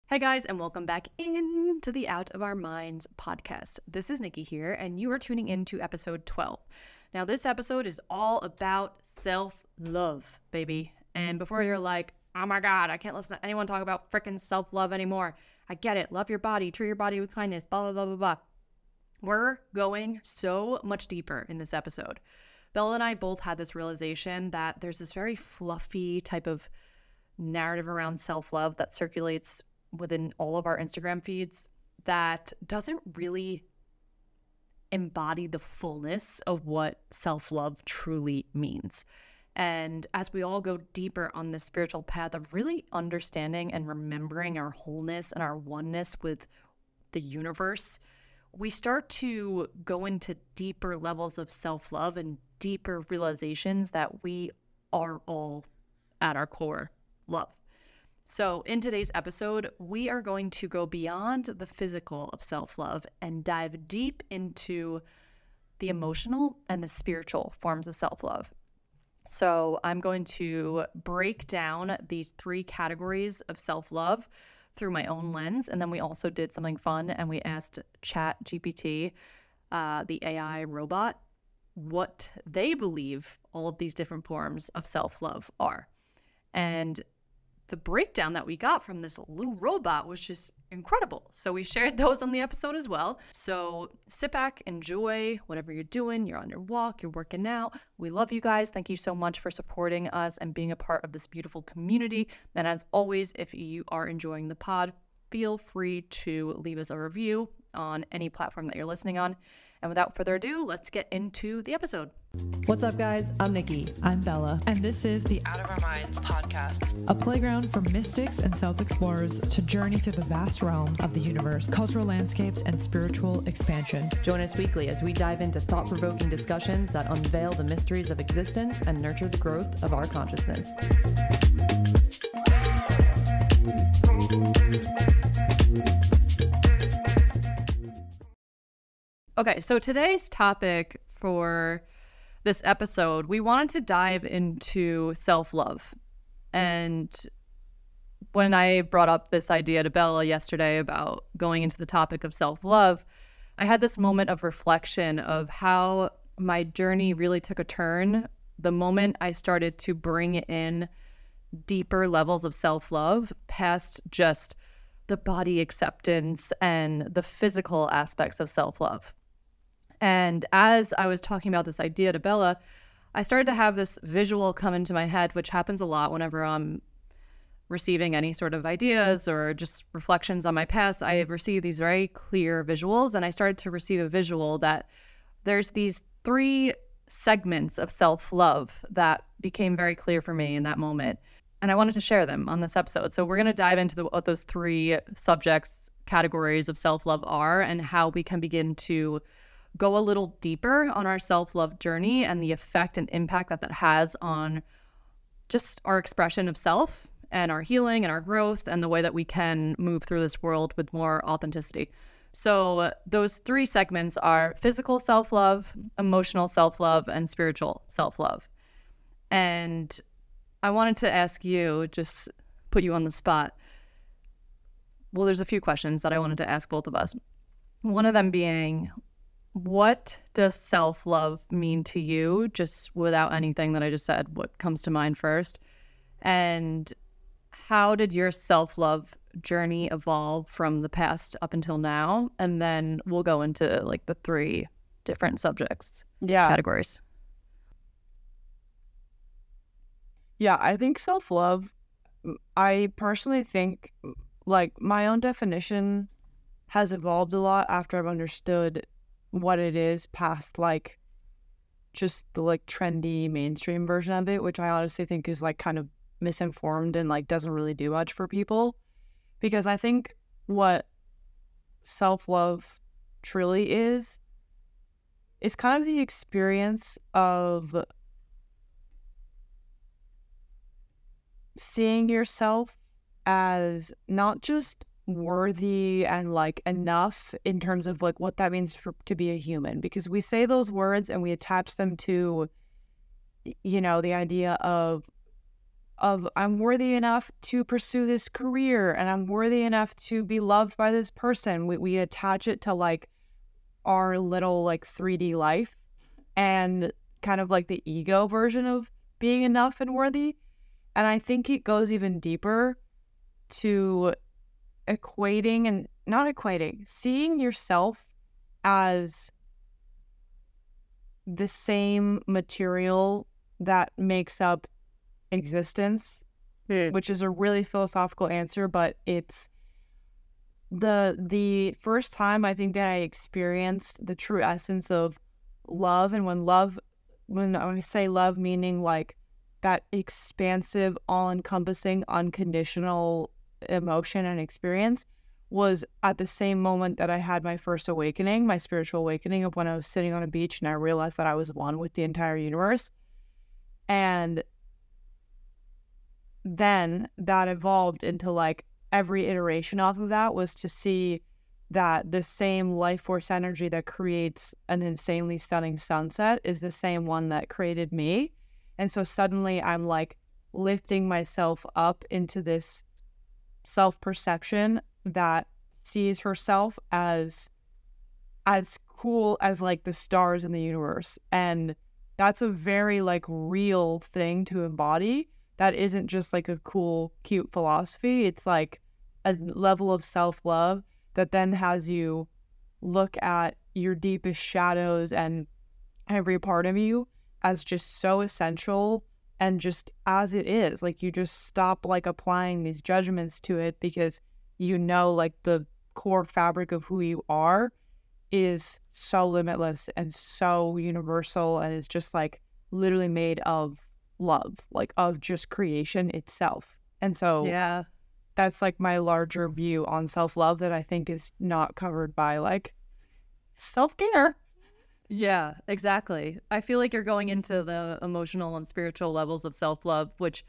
Hey guys, and welcome back into the Out of Our Minds podcast. This is Nikki here, and you are tuning in to episode 12. Now, this episode is all about self-love, baby. And before you're like, oh my God, I can't listen to anyone talk about freaking self-love anymore. I get it. Love your body. Treat your body with kindness. Blah, blah, blah, blah, blah. We're going so much deeper in this episode. Bella and I both had this realization that there's this very fluffy type of narrative around self-love that circulates within all of our Instagram feeds that doesn't really embody the fullness of what self-love truly means. And as we all go deeper on this spiritual path of really understanding and remembering our wholeness and our oneness with the universe, we start to go into deeper levels of self-love and deeper realizations that we are all at our core love. So in today's episode, we are going to go beyond the physical of self-love and dive deep into the emotional and the spiritual forms of self-love. So I'm going to break down these three categories of self-love through my own lens. And then we also did something fun and we asked ChatGPT, the AI robot, what they believe all of these different forms of self-love are. And the breakdown that we got from this little robot was just incredible. So we shared those on the episode as well. So sit back, enjoy whatever you're doing. You're on your walk, you're working out. We love you guys. Thank you so much for supporting us and being a part of this beautiful community. And as always, if you are enjoying the pod, feel free to leave us a review on any platform that you're listening on. And without further ado, let's get into the episode. What's up, guys? I'm Nikki. I'm Bella. And this is the Out of Our Minds podcast, a playground for mystics and self-explorers to journey through the vast realms of the universe, cultural landscapes, and spiritual expansion. Join us weekly as we dive into thought-provoking discussions that unveil the mysteries of existence and nurture the growth of our consciousness. Okay, so today's topic for this episode, we wanted to dive into self-love. And when I brought up this idea to Bella yesterday about going into the topic of self-love, I had this moment of reflection of how my journey really took a turn the moment I started to bring in deeper levels of self-love past just the body acceptance and the physical aspects of self-love. And as I was talking about this idea to Bella, I started to have this visual come into my head, which happens a lot whenever I'm receiving any sort of ideas or just reflections on my past. I receive these very clear visuals, and I started to receive a visual that there's these three segments of self-love that became very clear for me in that moment. And I wanted to share them on this episode. So we're going to dive into what those three subjects, categories of self-love are, and how we can begin to go a little deeper on our self-love journey and the effect and impact that has on just our expression of self and our healing and our growth and the way that we can move through this world with more authenticity. So those three segments are physical self-love, emotional self-love, and spiritual self-love. And I wanted to ask you, just put you on the spot. Well, there's a few questions that I wanted to ask both of us. One of them being, what does self-love mean to you, just without anything that I just said? What comes to mind first? And how did your self-love journey evolve from the past up until now? And then we'll go into like the three different subjects, categories. Yeah, I think self-love, I personally think like my own definition has evolved a lot after I've understood what it is past like just the like trendy mainstream version of it, which I honestly think is like kind of misinformed and like doesn't really do much for people. Because I think what self-love truly is kind of the experience of seeing yourself as not just worthy and like enough in terms of like what that means to be a human, because we say those words and we attach them to, you know, the idea of I'm worthy enough to pursue this career, and I'm worthy enough to be loved by this person. We attach it to like our little like 3D life and kind of like the ego version of being enough and worthy. And I think it goes even deeper to equating and not equating, seeing yourself as the same material that makes up existence, which is a really philosophical answer, but it's the first time I think that I experienced the true essence of love. And when I say love, meaning like that expansive, all-encompassing, unconditional emotion and experience, was at the same moment that I had my first awakening, my spiritual awakening, of when I was sitting on a beach and I realized that I was one with the entire universe. And then that evolved into like every iteration off of that was to see that the same life force energy that creates an insanely stunning sunset is the same one that created me. And so suddenly I'm like lifting myself up into this self-perception that sees herself as cool as like the stars in the universe. And that's a very like real thing to embody. That isn't just like a cool, cute philosophy. It's like a level of self-love that then has you look at your deepest shadows and every part of you as just so essential and just as it is. Like you just stop like applying these judgments to it because you know like the core fabric of who you are is so limitless and so universal and is just like literally made of love, like of just creation itself. And so Yeah. that's like my larger view on self-love that I think is not covered by like self-care. Yeah, exactly. I feel like you're going into the emotional and spiritual levels of self-love, which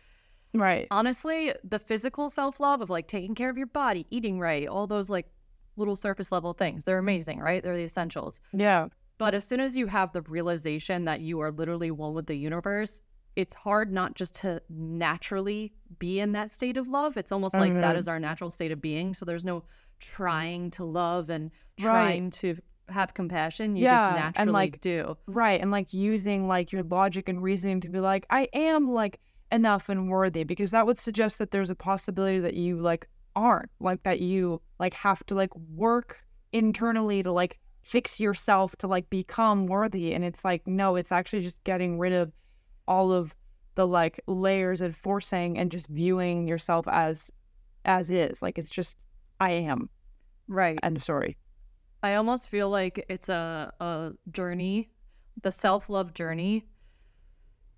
Right. honestly, the physical self-love of like taking care of your body, eating right, all those like little surface level things, they're amazing, right? They're the essentials. Yeah. But as soon as you have the realization that you are literally one with the universe, it's hard not just to naturally be in that state of love. It's almost like that is our natural state of being. So there's no trying to love and trying to have compassion. You just naturally and like do. Right. And like using like your logic and reasoning to be like, I am like enough and worthy, because that would suggest that there's a possibility that you like aren't, like that you like have to like work internally to like fix yourself to like become worthy. And it's like, no, it's actually just getting rid of all of the like layers and forcing and just viewing yourself as is. Like it's just I am. Right. End of story. I almost feel like it's a journey, the self-love journey.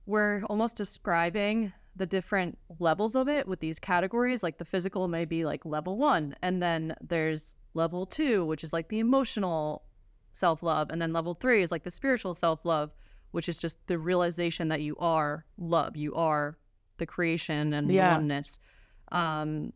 We're almost describing the different levels of it with these categories. Like the physical may be like level 1, and then there's level 2, which is like the emotional self-love, and then level 3 is like the spiritual self-love, which is just the realization that you are love, you are the creation and the oneness. And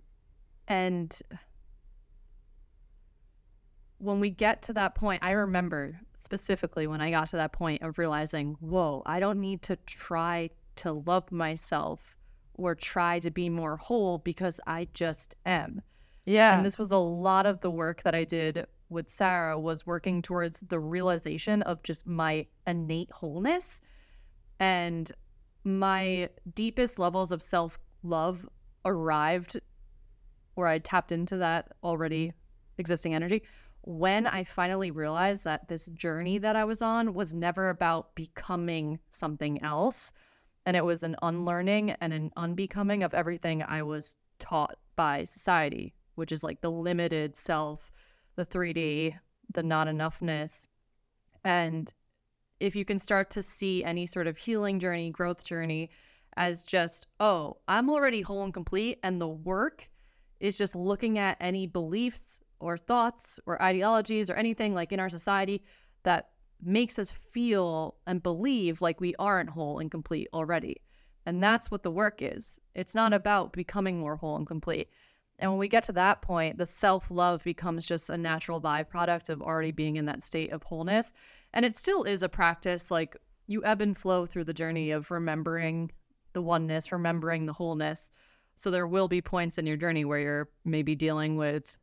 when we get to that point, I remember specifically when I got to that point of realizing, whoa, I don't need to try to love myself or try to be more whole because I just am. Yeah. And this was a lot of the work that I did with Sarah, was working towards the realization of just my innate wholeness. And my deepest levels of self-love arrived, or I tapped into that already existing energy, when I finally realized that this journey that I was on was never about becoming something else. And it was an unlearning and an unbecoming of everything I was taught by society, which is like the limited self, the 3D, the not enoughness. And if you can start to see any sort of healing journey, growth journey as just, oh, I'm already whole and complete, and the work is just looking at any beliefs or thoughts or ideologies or anything like in our society that makes us feel and believe like we aren't whole and complete already. And that's what the work is. It's not about becoming more whole and complete. And when we get to that point, the self-love becomes just a natural byproduct of already being in that state of wholeness. And it still is a practice. Like you ebb and flow through the journey of remembering the oneness, remembering the wholeness. So there will be points in your journey where you're maybe dealing with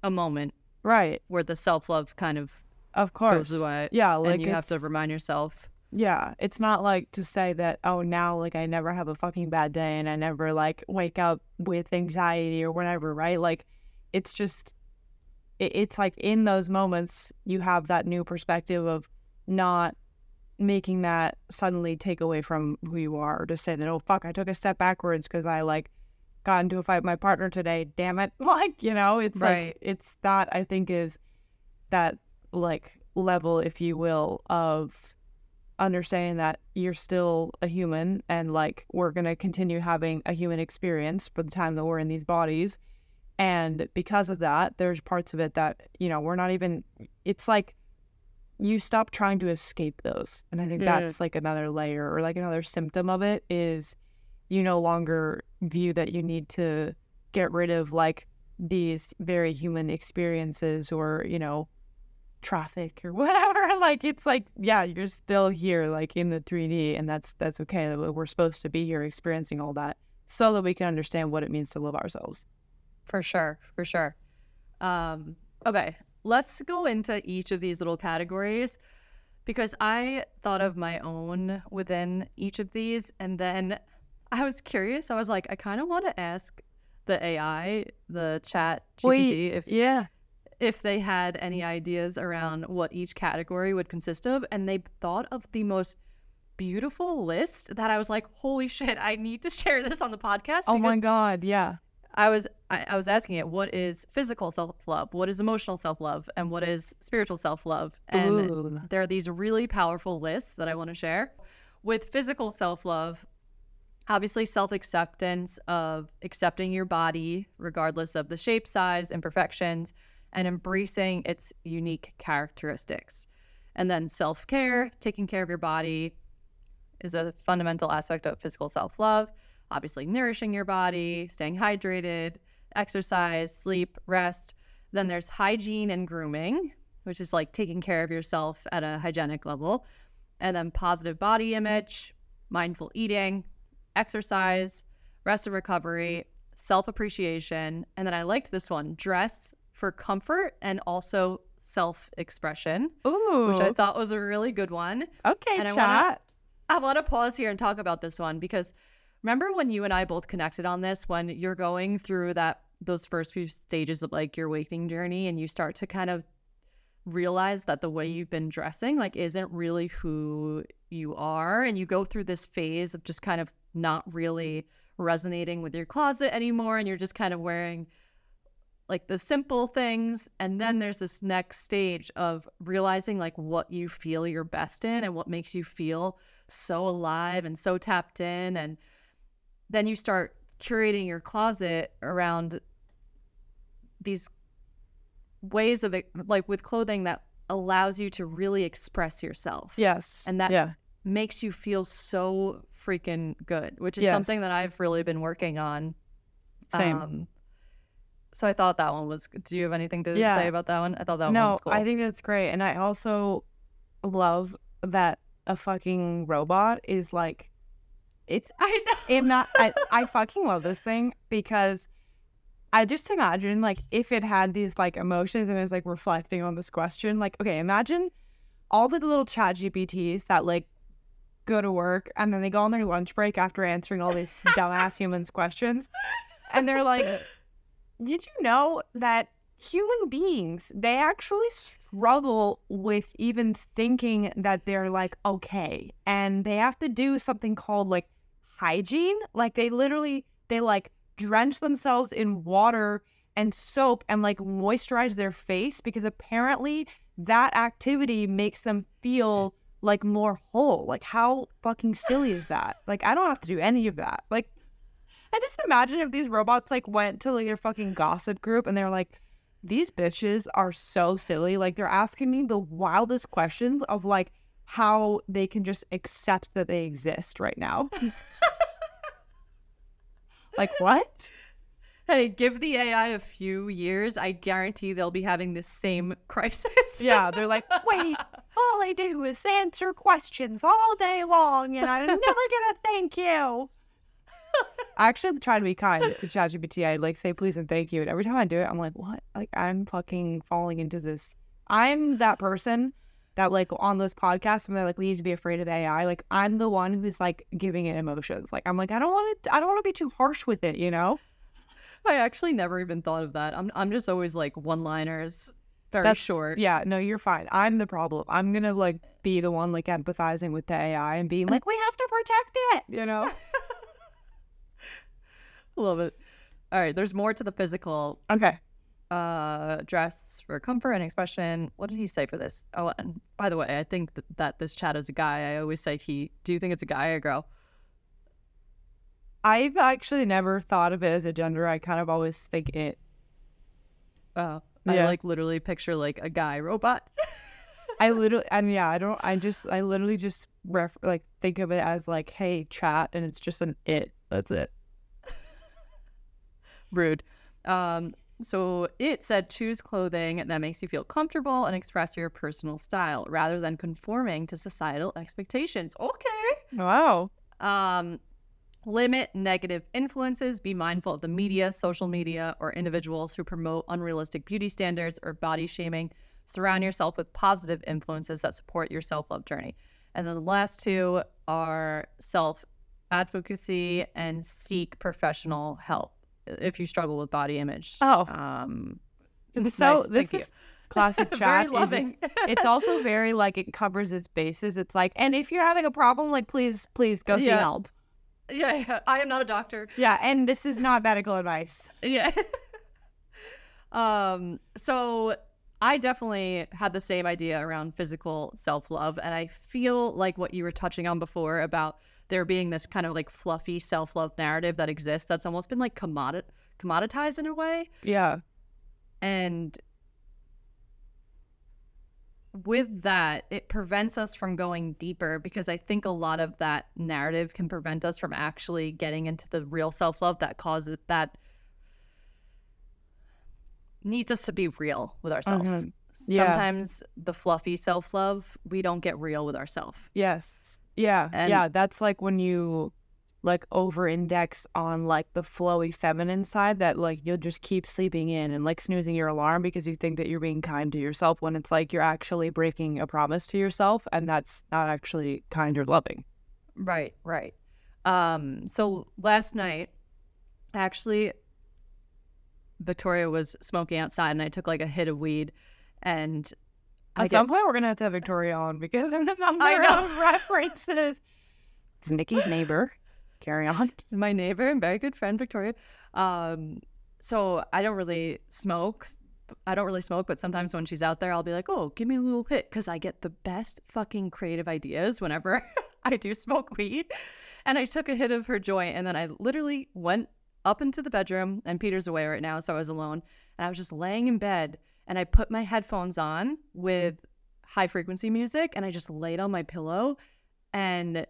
a moment Right. where the self-love kind of course. goes away. Yeah, like and you have to remind yourself. Yeah, it's not like to say that, oh, now like I never have a fucking bad day and I never like wake up with anxiety or whatever, right? Like it's just it's like in those moments you have that new perspective of not making that suddenly take away from who you are, or to say that, oh fuck, I took a step backwards because I like got into a fight with my partner today, damn it. Like, you know, it's Right. like it's that, I think, is that like level, if you will, of understanding that you're still a human and like we're going to continue having a human experience for the time that we're in these bodies. And because of that, there's parts of it that, you know, we're not even, it's like you stop trying to escape those. And I think that's like another layer, or like another symptom of it, is you no longer view that you need to get rid of like these very human experiences, or, you know, traffic or whatever. Like it's like, yeah, you're still here like in the 3D, and that's okay. We're supposed to be here experiencing all that so that we can understand what it means to love ourselves. For sure. Okay, let's go into each of these little categories, because I thought of my own within each of these, and then I was curious. I was like, I kind of want to ask the AI, the chat GPT, if they had any ideas around what each category would consist of. And they thought of the most beautiful list that I was like, holy shit, I need to share this on the podcast. Oh my God, yeah. I was asking it, what is physical self-love? What is emotional self-love? And what is spiritual self-love? And there are these really powerful lists that I want to share. With physical self-love, obviously self-acceptance of accepting your body regardless of the shape, size, imperfections, and embracing its unique characteristics. And then self-care, taking care of your body, is a fundamental aspect of physical self-love. Obviously nourishing your body, staying hydrated, exercise, sleep, rest. Then there's hygiene and grooming, which is like taking care of yourself at a hygienic level. And then positive body image, mindful eating, exercise, rest and recovery, self-appreciation. And then I liked this one, dress for comfort and also self-expression, which I thought was a really good one. Okay, and chat. I want to pause here and talk about this one, because remember when you and I both connected on this, when you're going through those first few stages of like your awakening journey, and you start to kind of realize that the way you've been dressing like isn't really who you are, and you go through this phase of just kind of not really resonating with your closet anymore, and you're just kind of wearing like the simple things. And then there's this next stage of realizing like what you feel you're best in and what makes you feel so alive and so tapped in. And then you start curating your closet around these ways of it, like with clothing that allows you to really express yourself. Yes. And that makes you feel so freaking good, which is something that I've really been working on. Same. So I thought that one was, do you have anything to say about that one? I thought that one was cool. I think that's great. And I also love that a fucking robot is like, I fucking love this thing, because I just imagine like if it had these like emotions and it was like reflecting on this question, like, okay, imagine all the little chat GPTs that like go to work and then they go on their lunch break after answering all these dumbass humans questions, and they're like, did you know that human beings, they actually struggle with even thinking that they're like okay, and they have to do something called like hygiene. Like they like drench themselves in water and soap and like moisturize their face, because apparently that activity makes them feel like more whole. Like how fucking silly is that? Like I don't have to do any of that. Like I just imagine if these robots like went to like their fucking gossip group and they're like, these bitches are so silly. Like they're asking me the wildest questions of like how they can just accept that they exist right now. Like what? Hey, give the AI a few years. I guarantee they'll be having the same crisis. Yeah, they're like, wait, all I do is answer questions all day long, and I'm never gonna thank you. I actually try to be kind to ChatGPT. I like say please and thank you, and every time I do it, I'm like, what? Like, I'm fucking falling into this. I'm that person that, like, on those podcasts when they're like, we need to be afraid of AI. Like, I'm the one who's like giving it emotions. Like, I'm like, I don't want to be too harsh with it, you know? I actually never even thought of that. I'm just always like one-liners, very short. Yeah, no, you're fine. I'm the problem. I'm gonna like be the one like empathizing with the AI and being like, we have to protect it, you know? Love it. All right, there's more to the physical. Okay. Dress for comfort and expression. What did he say for this? Oh, and by the way, I think that this chat is a guy. I always say he. Do you think it's a guy or a girl? I've actually never thought of it as a gender. I kind of always think it. Oh, Yeah. I like literally picture like a guy robot. I literally just think of it as like, hey, chat, and it's just an it. That's it. Rude. So it said choose clothing that makes you feel comfortable and express your personal style rather than conforming to societal expectations. Okay. Wow. Limit negative influences. Be mindful of the media, social media, or individuals who promote unrealistic beauty standards or body shaming. Surround yourself with positive influences that support your self-love journey. And then the last two are self-advocacy and seek professional help if you struggle with body image. Oh. It's So nice. Thank this you. is classic chat. Very loving. It's also very like it covers its bases. It's like, and if you're having a problem, like please go see help. Yeah, I am not a doctor. Yeah, and this is not medical advice. Yeah. So I definitely had the same idea around physical self-love, and I feel like what you were touching on before about there being this kind of like fluffy self-love narrative that exists that's almost been like commoditized in a way. Yeah. And with that, it prevents us from going deeper because I think a lot of that narrative can prevent us from actually getting into the real self-love that causes that needs us to be real with ourselves. Mm-hmm. Yeah. Sometimes the fluffy self-love, we don't get real with ourselves. Yes. Yeah. And- yeah. That's like when you like over-index on like the flowy feminine side that like you'll just keep sleeping in and like snoozing your alarm because you think that you're being kind to yourself when it's like you're actually breaking a promise to yourself, and that's not actually kind or loving. Right. So last night, actually, Victoria was smoking outside and I took like a hit of weed, and At some point we're gonna have to have Victoria on because of the number of references. It's Nikki's neighbor. Carry on. My neighbor and very good friend Victoria. So I don't really smoke, but sometimes when she's out there, I'll be like, oh, give me a little hit, because I get the best fucking creative ideas whenever I do smoke weed. And I took a hit of her joint, and then I literally went up into the bedroom, and Peter's away right now, so I was alone, and I was just laying in bed, and I put my headphones on with high frequency music, and I just laid on my pillow. And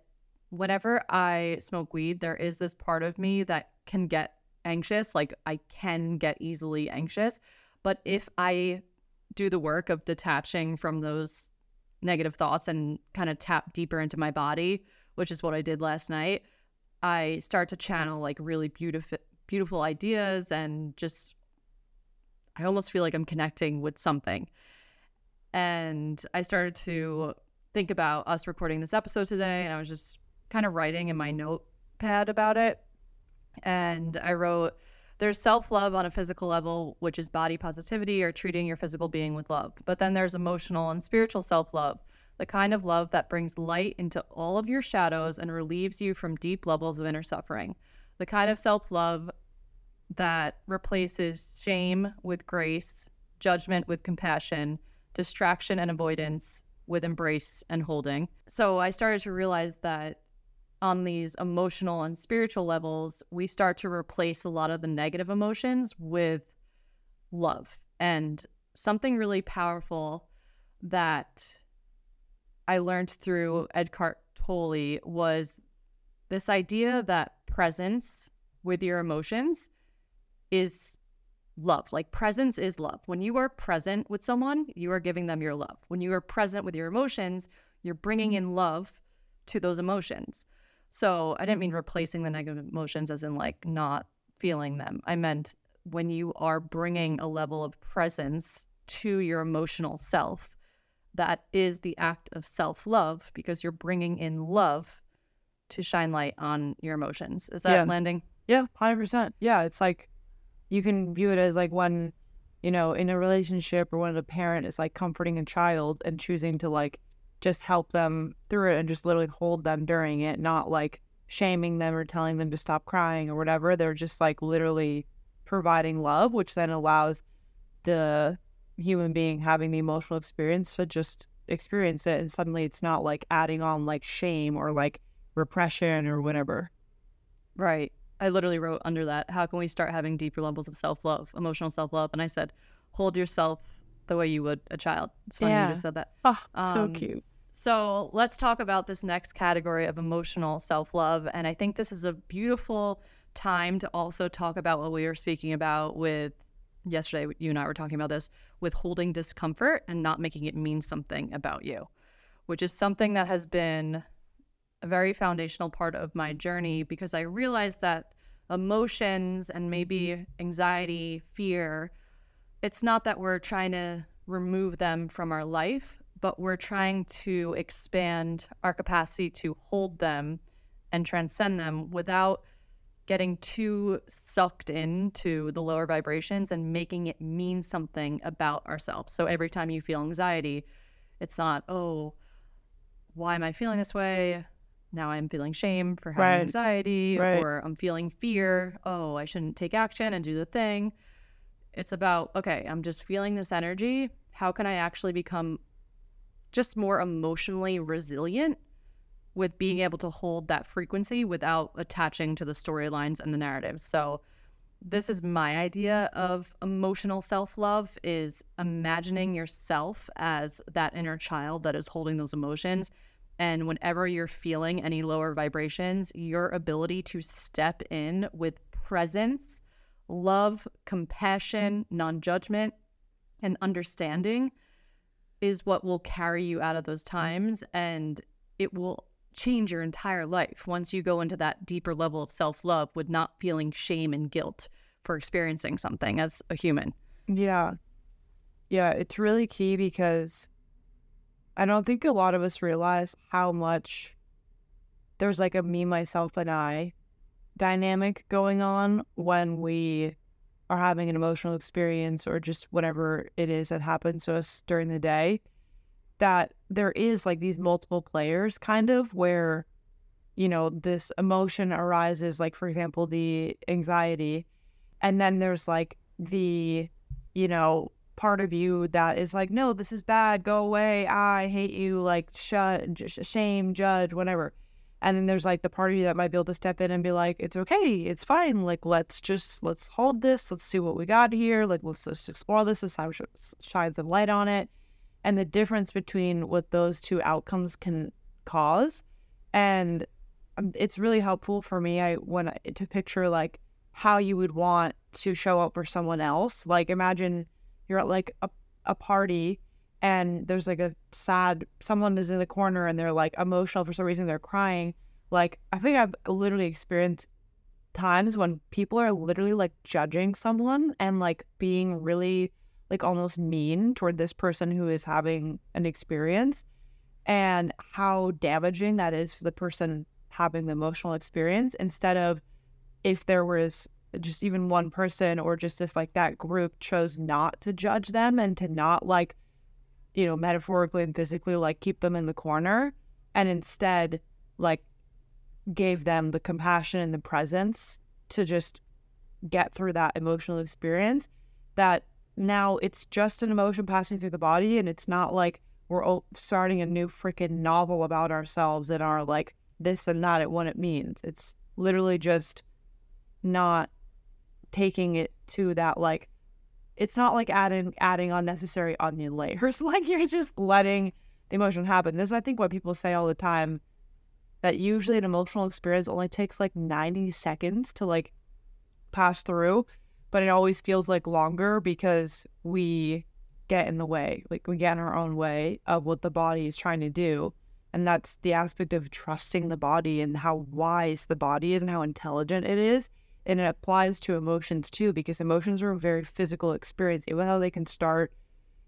whenever I smoke weed, there is this part of me that can get anxious. Like, I can get easily anxious. But if I do the work of detaching from those negative thoughts and kind of tap deeper into my body, which is what I did last night, I start to channel like really beautiful ideas, and just I almost feel like I'm connecting with something. And I started to think about us recording this episode today, and I was just kind of writing in my notepad about it. And I wrote, there's self-love on a physical level, which is body positivity or treating your physical being with love. But then there's emotional and spiritual self-love, the kind of love that brings light into all of your shadows and relieves you from deep levels of inner suffering. The kind of self-love that replaces shame with grace, judgment with compassion, distraction and avoidance with embrace and holding. So I started to realize that on these emotional and spiritual levels, we start to replace a lot of the negative emotions with love. And something really powerful that I learned through Eckhart Tolle was this idea that presence with your emotions is love. Like presence is love. When you are present with someone, you are giving them your love. When you are present with your emotions, you're bringing in love to those emotions. So I didn't mean replacing the negative emotions as in like not feeling them. I meant when you are bringing a level of presence to your emotional self, that is the act of self-love because you're bringing in love to shine light on your emotions. Is that landing? Yeah, 100%. Yeah, it's like you can view it as like when, in a relationship or when a parent is like comforting a child and choosing to like just help them through it and just literally hold them during it, not like shaming them or telling them to stop crying or whatever. They're just like literally providing love, which then allows the human being having the emotional experience to just experience it. And suddenly it's not like adding on like shame or like repression or whatever. Right. I literally wrote under that, how can we start having deeper levels of self-love, emotional self-love? And I said, hold yourself the way you would a child. It's funny you just said that. Oh, so cute. So let's talk about this next category of emotional self-love. And I think this is a beautiful time to also talk about what we were speaking about with yesterday. You and I were talking about this with holding discomfort and not making it mean something about you, which is something that has been a very foundational part of my journey because I realized that emotions and maybe anxiety, fear, it's not that we're trying to remove them from our life, but we're trying to expand our capacity to hold them and transcend them without getting too sucked into the lower vibrations and making it mean something about ourselves. So every time you feel anxiety, it's not, oh, why am I feeling this way? Now I'm feeling shame for having anxiety, or I'm feeling fear. Oh, I shouldn't take action and do the thing. It's about, okay, I'm just feeling this energy. How can I actually become just more emotionally resilient with being able to hold that frequency without attaching to the storylines and the narratives? So this is my idea of emotional self-love, is imagining yourself as that inner child that is holding those emotions. And whenever you're feeling any lower vibrations, your ability to step in with presence, love, compassion, non-judgment, and understanding is what will carry you out of those times. And it will change your entire life once you go into that deeper level of self-love with not feeling shame and guilt for experiencing something as a human. Yeah, it's really key because I don't think a lot of us realize how much there's like a me, myself, and I dynamic going on when we are having an emotional experience or just whatever it is that happens to us during the day, that there is like these multiple players kind of where, this emotion arises, like, for example, the anxiety, and then there's like the, part of you that is like, no, this is bad, go away, I hate you, like, shame, judge, whatever. And then there's like the part of you that might be able to step in and be like, it's okay, it's fine, like, let's hold this, let's see what we got here, like, let's just explore this is how we should shine some light on it. And the difference between what those two outcomes can cause. And it's really helpful for me to picture like how you would want to show up for someone else. Like, imagine you're at like a party and there's like someone is in the corner and they're like emotional for some reason, they're crying. Like, I think I've literally experienced times when people are literally like judging someone and like being really like almost mean toward this person who is having an experience, and how damaging that is for the person having the emotional experience. Instead of, if there was just even one person, or just if like that group chose not to judge them and to not like, metaphorically and physically like keep them in the corner, and instead like gave them the compassion and the presence to just get through that emotional experience, that now it's just an emotion passing through the body, and it's not like we're starting a new freaking novel about ourselves and our like this and that and what it means. It's literally just not taking it to that, like, it's not like adding unnecessary onion layers. Like, you're just letting the emotion happen. This is, I think, what people say all the time, that usually an emotional experience only takes like 90 seconds to like pass through. but it always feels like longer because we get in the way. Like we get in our own way of what the body is trying to do. And that's the aspect of trusting the body and how wise the body is and how intelligent it is. And it applies to emotions too, because emotions are a very physical experience, even though they can start,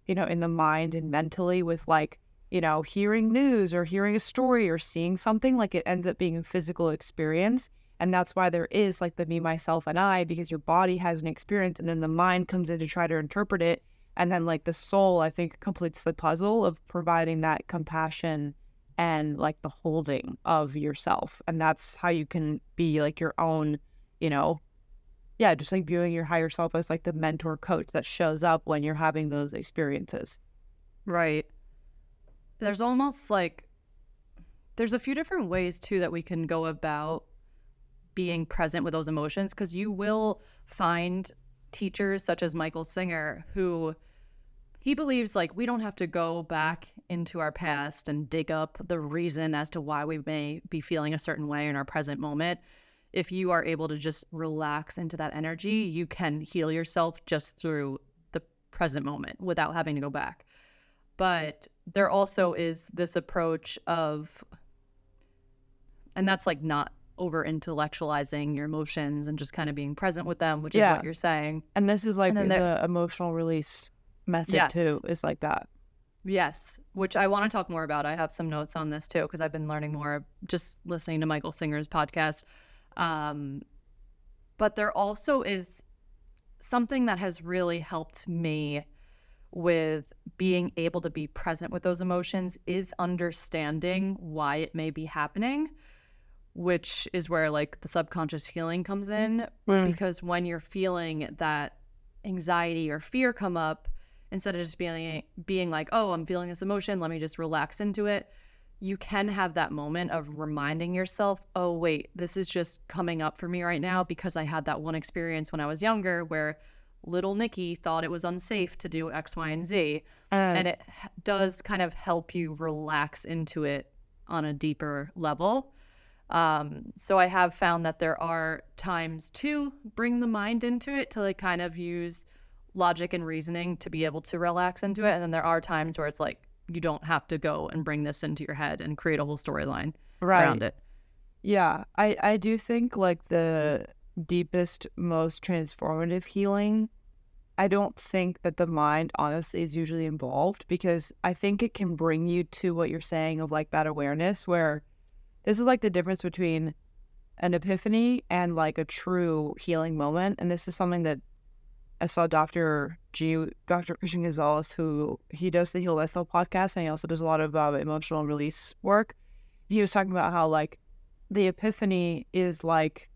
in the mind and mentally with like, hearing news or hearing a story or seeing something. Like it ends up being a physical experience. And that's why there is like the me, myself, and I, because your body has an experience and then the mind comes in to try to interpret it. And then like the soul, I think, completes the puzzle of providing that compassion and like the holding of yourself. And that's how you can be like your own, just like viewing your higher self as like the mentor coach that shows up when you're having those experiences. Right. There's almost like, there's a few different ways too that we can go about being present with those emotions, because you will find teachers such as Michael Singer who he believes like we don't have to go back into our past and dig up the reason as to why we may be feeling a certain way in our present moment. If you are able to just relax into that energy, you can heal yourself just through the present moment without having to go back. But there also is this approach of, and that's like not over intellectualizing your emotions and just kind of being present with them, which is what you're saying. And this is like the emotional release method too, is like that. Yes, which I want to talk more about. I have some notes on this too, because I've been learning more just listening to Michael Singer's podcast. But there also is something that has really helped me with being able to be present with those emotions is understanding why it may be happening, which is where like the subconscious healing comes in. Because when you're feeling that anxiety or fear come up, instead of just being like, oh, I'm feeling this emotion, let me just relax into it, you can have that moment of reminding yourself, oh, wait, this is just coming up for me right now because I had that one experience when I was younger where little Nikki thought it was unsafe to do X, Y, and Z. And it does kind of help you relax into it on a deeper level. So I have found that there are times to bring the mind into it, to like kind of use logic and reasoning to be able to relax into it. And then there are times where it's like, you don't have to go and bring this into your head and create a whole storyline around it. Yeah, I do think like the deepest, most transformative healing, I don't think that the mind honestly is usually involved, because I think it can bring you to what you're saying of like that awareness, where this is like the difference between an epiphany and like a true healing moment. And this is something that I saw Dr. Christian Gonzalez, who he does the Heal Thyself podcast, and he also does a lot of emotional release work. He was talking about how like the epiphany is like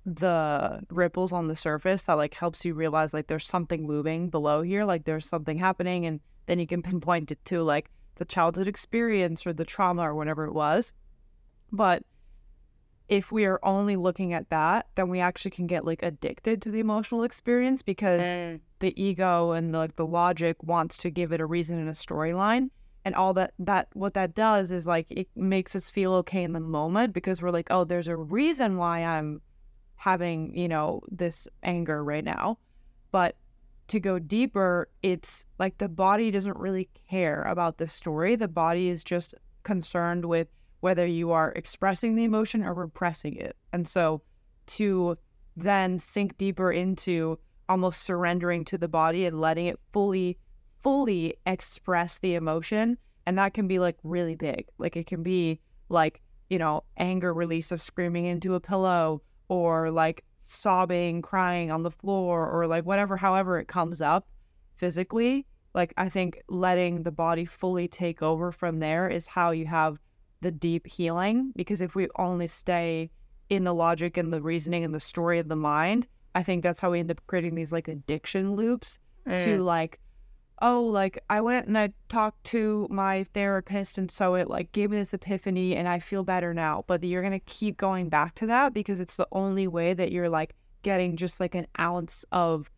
the ripples on the surface that like helps you realize like there's something moving below here, like there's something happening, and then you can pinpoint it to like the childhood experience or the trauma or whatever it was. But if we are only looking at that, then we actually can get like addicted to the emotional experience, because the ego and the logic wants to give it a reason and a storyline. And all that what that does is like it makes us feel okay in the moment, because we're like, oh, there's a reason why I'm having, this anger right now. But to go deeper, it's like the body doesn't really care about the story. The body is just concerned with whether you are expressing the emotion or repressing it. And so to then sink deeper into almost surrendering to the body and letting it fully express the emotion. And that can be like really big. Like it can be like, anger release of screaming into a pillow, or like sobbing, crying on the floor, or like whatever, however it comes up physically. Like I think letting the body fully take over from there is how you have the deep healing. Because if we only stay in the logic and the reasoning and the story of the mind, I think that's how we end up creating these like addiction loops to like, oh, like I went and I talked to my therapist and so it like gave me this epiphany and I feel better now. But you're going to keep going back to that because it's the only way that you're like getting just like an ounce of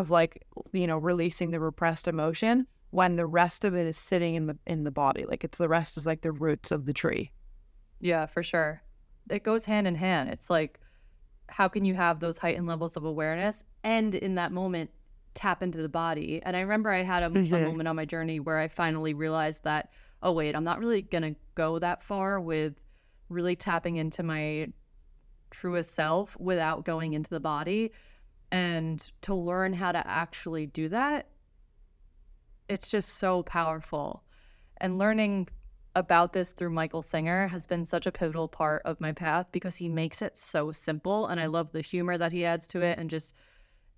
like, releasing the repressed emotion, when the rest of it is sitting in the body. Like the rest is like the roots of the tree. Yeah, for sure. It goes hand in hand. It's like how can you have those heightened levels of awareness and in that moment tap into the body? And I remember I had a moment on my journey where I finally realized that, oh wait, I'm not really gonna go that far with really tapping into my truest self without going into the body. And to learn how to actually do that, it's just so powerful. And learning about this through Michael Singer has been such a pivotal part of my path because he makes it so simple. And I love the humor that he adds to it. And just,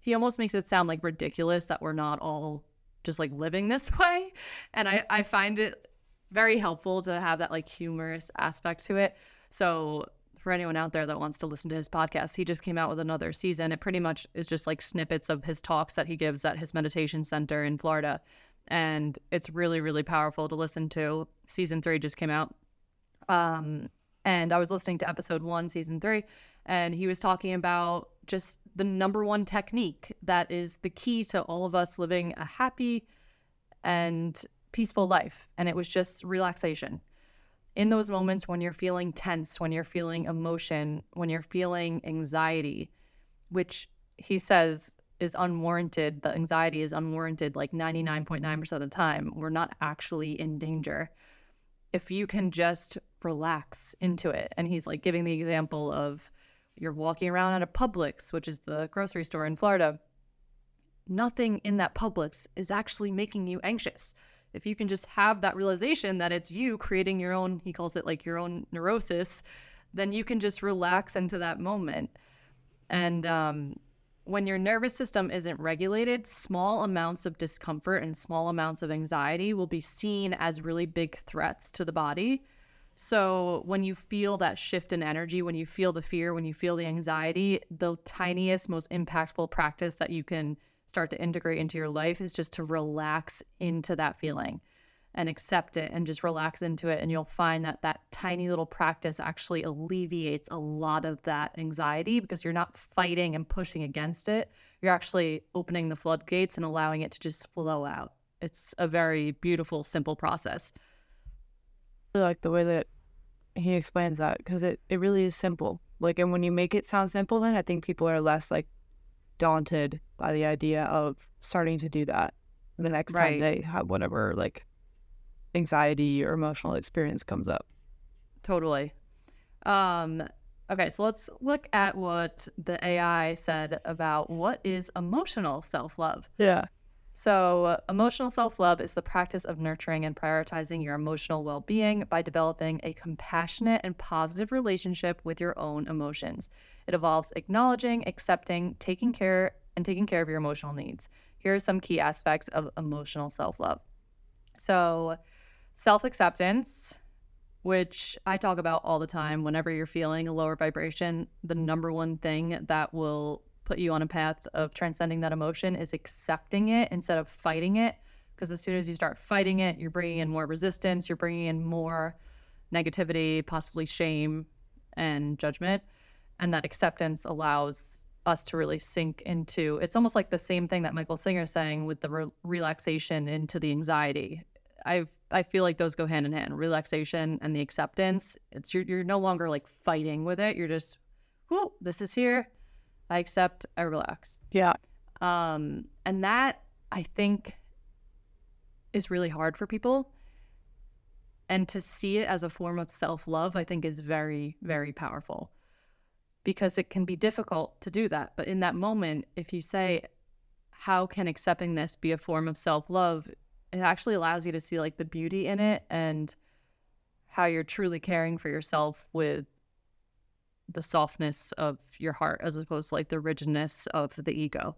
he almost makes it sound like ridiculous that we're not all just like living this way. And I find it very helpful to have that like humorous aspect to it. So for anyone out there that wants to listen to his podcast, he just came out with another season. It pretty much is just like snippets of his talks that he gives at his meditation center in Florida. And it's really, really powerful to listen to. Season 3 just came out. And I was listening to episode 1, season 3, and he was talking about just the number one technique that is the key to all of us living a happy and peaceful life. And it was just relaxation. In those moments when you're feeling tense, when you're feeling emotion, when you're feeling anxiety, which he says is unwarranted, the anxiety is unwarranted like 99.9% of the time. We're not actually in danger. If you can just relax into it. And he's like giving the example of you're walking around at a Publix, which is the grocery store in Florida. Nothing in that Publix is actually making you anxious. If you can just have that realization that it's you creating your own, he calls it like your own neurosis, then you can just relax into that moment. And when your nervous system isn't regulated, small amounts of discomfort and small amounts of anxiety will be seen as really big threats to the body. So when you feel that shift in energy, when you feel the fear, when you feel the anxiety, the tiniest, most impactful practice that you can start to integrate into your life is just to relax into that feeling and accept it and just relax into it. And you'll find that that tiny little practice actually alleviates a lot of that anxiety because you're not fighting and pushing against it. You're actually opening the floodgates and allowing it to just flow out. It's a very beautiful, simple process. I like the way that he explains that because it really is simple. Like, and when you make it sound simple, then I think people are less like daunted by the idea of starting to do that the next time they have whatever like anxiety or emotional experience comes up. Totally. Okay, so let's look at what the AI said about what is emotional self-love. Yeah. So emotional self-love is the practice of nurturing and prioritizing your emotional well-being by developing a compassionate and positive relationship with your own emotions. It involves acknowledging, accepting, taking care of your emotional needs. Here are some key aspects of emotional self-love. So self-acceptance, which I talk about all the time. Whenever you're feeling a lower vibration, the number one thing that will put you on a path of transcending that emotion is accepting it instead of fighting it. Because as soon as you start fighting it, you're bringing in more resistance, you're bringing in more negativity, possibly shame and judgment. And that acceptance allows us to really sink into, it's almost like the same thing that Michael Singer is saying with the relaxation into the anxiety. I feel like those go hand in hand, relaxation and the acceptance. It's you're no longer like fighting with it. You're just, whoa, this is here. I accept, I relax. Yeah. And that I think is really hard for people. And to see it as a form of self-love, I think is very, very powerful because it can be difficult to do that. But in that moment, if you say, how can accepting this be a form of self-love? It actually allows you to see like the beauty in it and how you're truly caring for yourself with the softness of your heart as opposed to like the rigidness of the ego.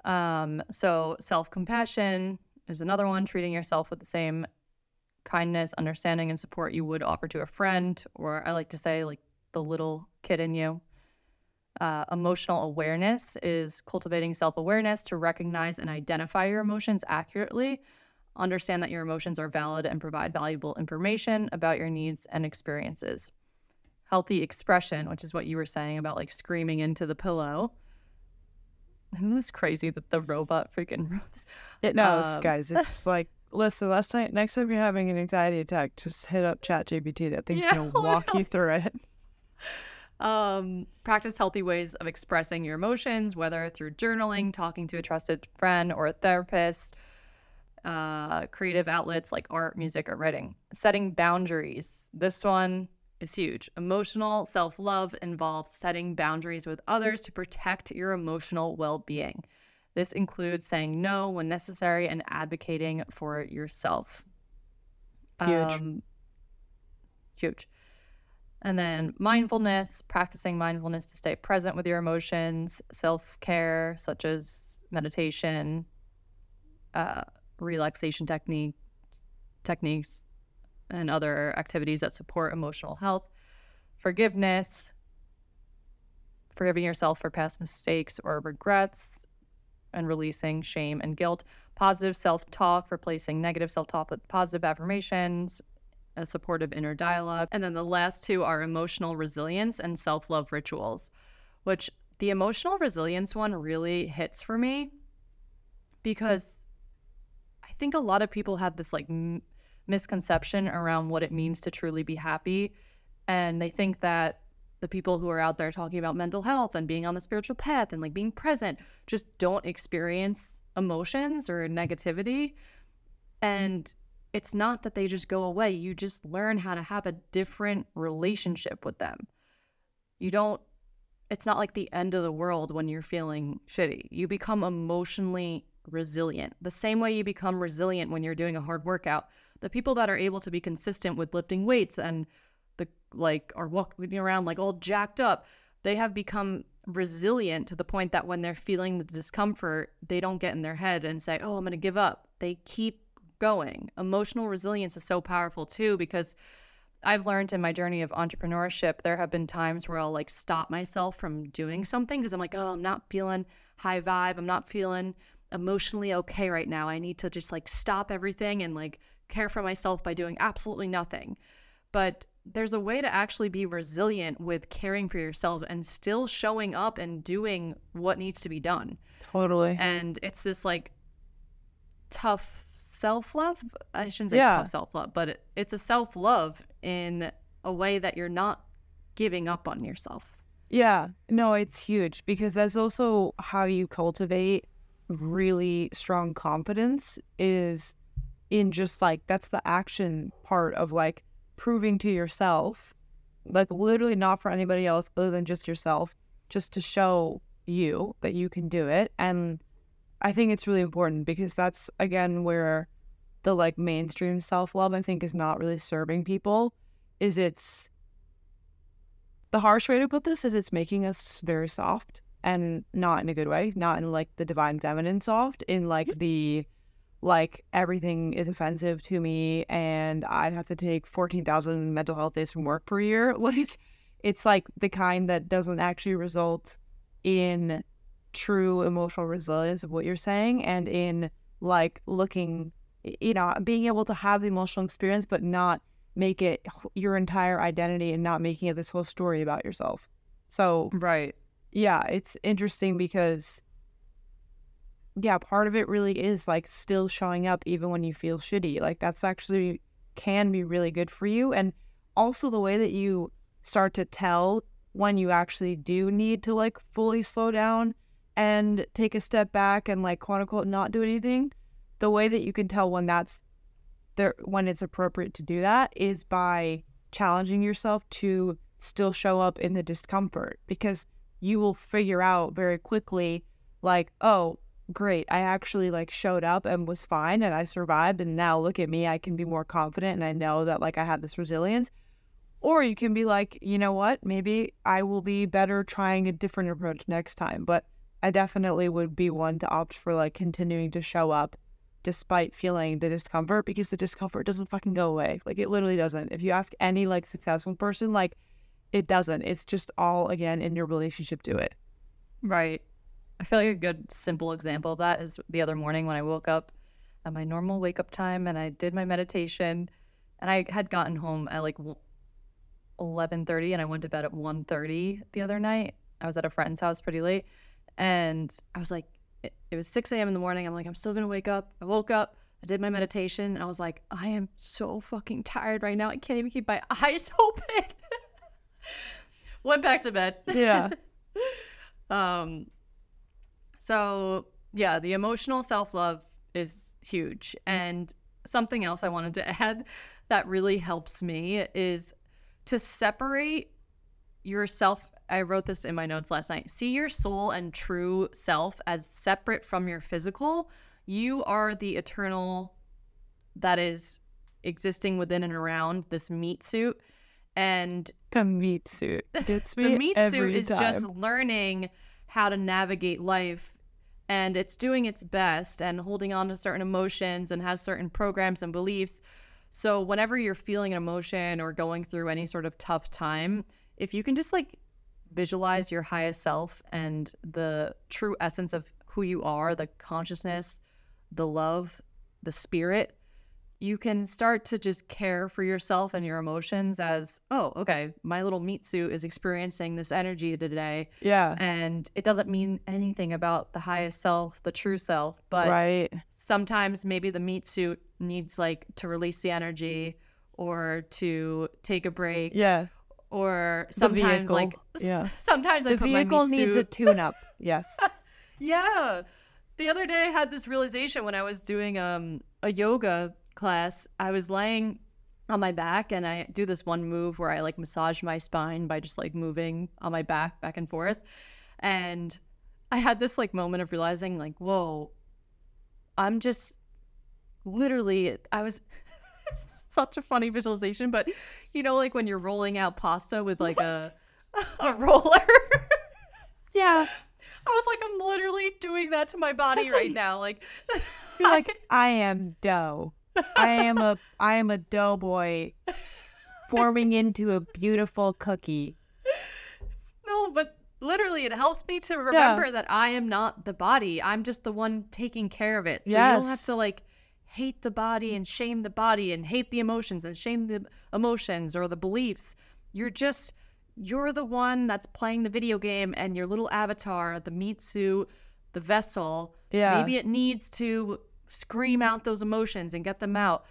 So self-compassion is another one, treating yourself with the same kindness, understanding, and support you would offer to a friend, or I like to say like the little kid in you. Emotional awareness is cultivating self-awareness to recognize and identify your emotions accurately, understand that your emotions are valid and provide valuable information about your needs and experiences. Healthy expression, which is what you were saying about like screaming into the pillow. Isn't this crazy that the robot freaking wrote this? It knows, guys. It's like, listen, next time you're having an anxiety attack, just hit up ChatGPT. That thing's going to walk you through it. Practice healthy ways of expressing your emotions, whether through journaling, talking to a trusted friend or a therapist, creative outlets like art, music, or writing. Setting boundaries. This one is huge. Emotional self-love involves setting boundaries with others to protect your emotional well-being. This includes saying no when necessary and advocating for yourself. Huge. And then mindfulness, practicing mindfulness to stay present with your emotions, self-care, such as meditation, relaxation techniques, and other activities that support emotional health. Forgiveness, forgiving yourself for past mistakes or regrets, and releasing shame and guilt. Positive self-talk, replacing negative self-talk with positive affirmations, a supportive inner dialogue. And then the last two are emotional resilience and self-love rituals, which the emotional resilience one really hits for me because I think a lot of people have this like misconception around what it means to truly be happy. And they think that the people who are out there talking about mental health and being on the spiritual path and like being present just don't experience emotions or negativity. And it's not that they just go away. You just learn how to have a different relationship with them. It's not like the end of the world when you're feeling shitty. You become emotionally resilient. The same way you become resilient when you're doing a hard workout. The people that are able to be consistent with lifting weights and are walking around like all jacked up, they have become resilient to the point that when they're feeling the discomfort, they don't get in their head and say, oh, I'm going to give up. They keep going. Emotional resilience is so powerful too, because I've learned in my journey of entrepreneurship, there have been times where I'll like stop myself from doing something because I'm like, oh, I'm not feeling high vibe. I'm not feeling emotionally okay right now. I need to just like stop everything and like care for myself by doing absolutely nothing. But there's a way to actually be resilient with caring for yourself and still showing up and doing what needs to be done. Totally. And it's this like tough self-love. I shouldn't say tough self-love, but it's a self-love in a way that you're not giving up on yourself. Yeah, no, it's huge because that's also how you cultivate really strong confidence is in just like, that's the action part of like proving to yourself, like literally not for anybody else other than just yourself, just to show you that you can do it. And I think it's really important because that's again where the like mainstream self-love I think is not really serving people. It's the harsh way to put this is it's making us very soft, and not in a good way, not in like the divine feminine soft, in like the like everything is offensive to me and I have to take 14,000 mental health days from work per year. Like it's like the kind that doesn't actually result in true emotional resilience of what you're saying, and in like looking, you know, being able to have the emotional experience but not make it your entire identity and not making it this whole story about yourself. So right, yeah, it's interesting because part of it really is like still showing up even when you feel shitty. Like that's actually can be really good for you. And also the way that you start to tell when you actually do need to like fully slow down and take a step back and like quote unquote not do anything, the way that you can tell when that's there, when it's appropriate to do that, is by challenging yourself to still show up in the discomfort, because you will figure out very quickly like, oh, great, I actually like showed up and was fine and I survived, and now look at me, I can be more confident and I know that like I have this resilience. Or you can be like, you know what, maybe I will be better trying a different approach next time. But I definitely would be one to opt for like continuing to show up despite feeling the discomfort, because the discomfort doesn't fucking go away. Like it literally doesn't. If you ask any like successful person, like it doesn't. It's just all again in your relationship to it. Right. I feel like a good simple example of that is the other morning when I woke up at my normal wake up time and I did my meditation, and I had gotten home at like 11:30 and I went to bed at 1:30 the other night. I was at a friend's house pretty late, and I was like, it was 6 a.m. in the morning. I'm like, I'm still gonna wake up. I woke up, I did my meditation, and I was like, I am so fucking tired right now. I can't even keep my eyes open. Went back to bed. Yeah. So yeah, the emotional self-love is huge. And something else I wanted to add that really helps me is to separate yourself. I wrote this in my notes last night. See your soul and true self as separate from your physical. You are the eternal that is existing within and around this meat suit. And the meat suit gets me the meat suit every is time. just learning how to navigate life, and it's doing its best and holding on to certain emotions and has certain programs and beliefs. So whenever you're feeling an emotion or going through any sort of tough time, if you can just like visualize your highest self and the true essence of who you are, the consciousness, the love, the spirit, you can start to just care for yourself and your emotions as, oh, okay, my little meat suit is experiencing this energy today. Yeah. And it doesn't mean anything about the highest self, the true self. But Right. sometimes maybe the meat suit needs like to release the energy or to take a break. Yeah. Or The sometimes vehicle. like, Yeah. sometimes I The put my vehicle meat needs suit. a tune-up. Yes. Yeah. The other day I had this realization when I was doing a yoga class. I was laying on my back and I do this one move where I like massage my spine by just like moving on my back and forth. And I had this like moment of realizing like, whoa, I'm just literally, I was such a funny visualization, but you know, like when you're rolling out pasta with like a roller. Yeah. I was like, I'm literally doing that to my body Just right like- now. Like, You're like, I am dough. I am a doughboy forming into a beautiful cookie. no, but literally it helps me to remember that I am not the body. I'm just the one taking care of it. So you don't have Yes. to like hate the body and shame the body and hate the emotions and shame the emotions or the beliefs. You're the one that's playing the video game, and your little avatar, the meat suit, the vessel, Yeah. maybe it needs to scream out those emotions and get them out.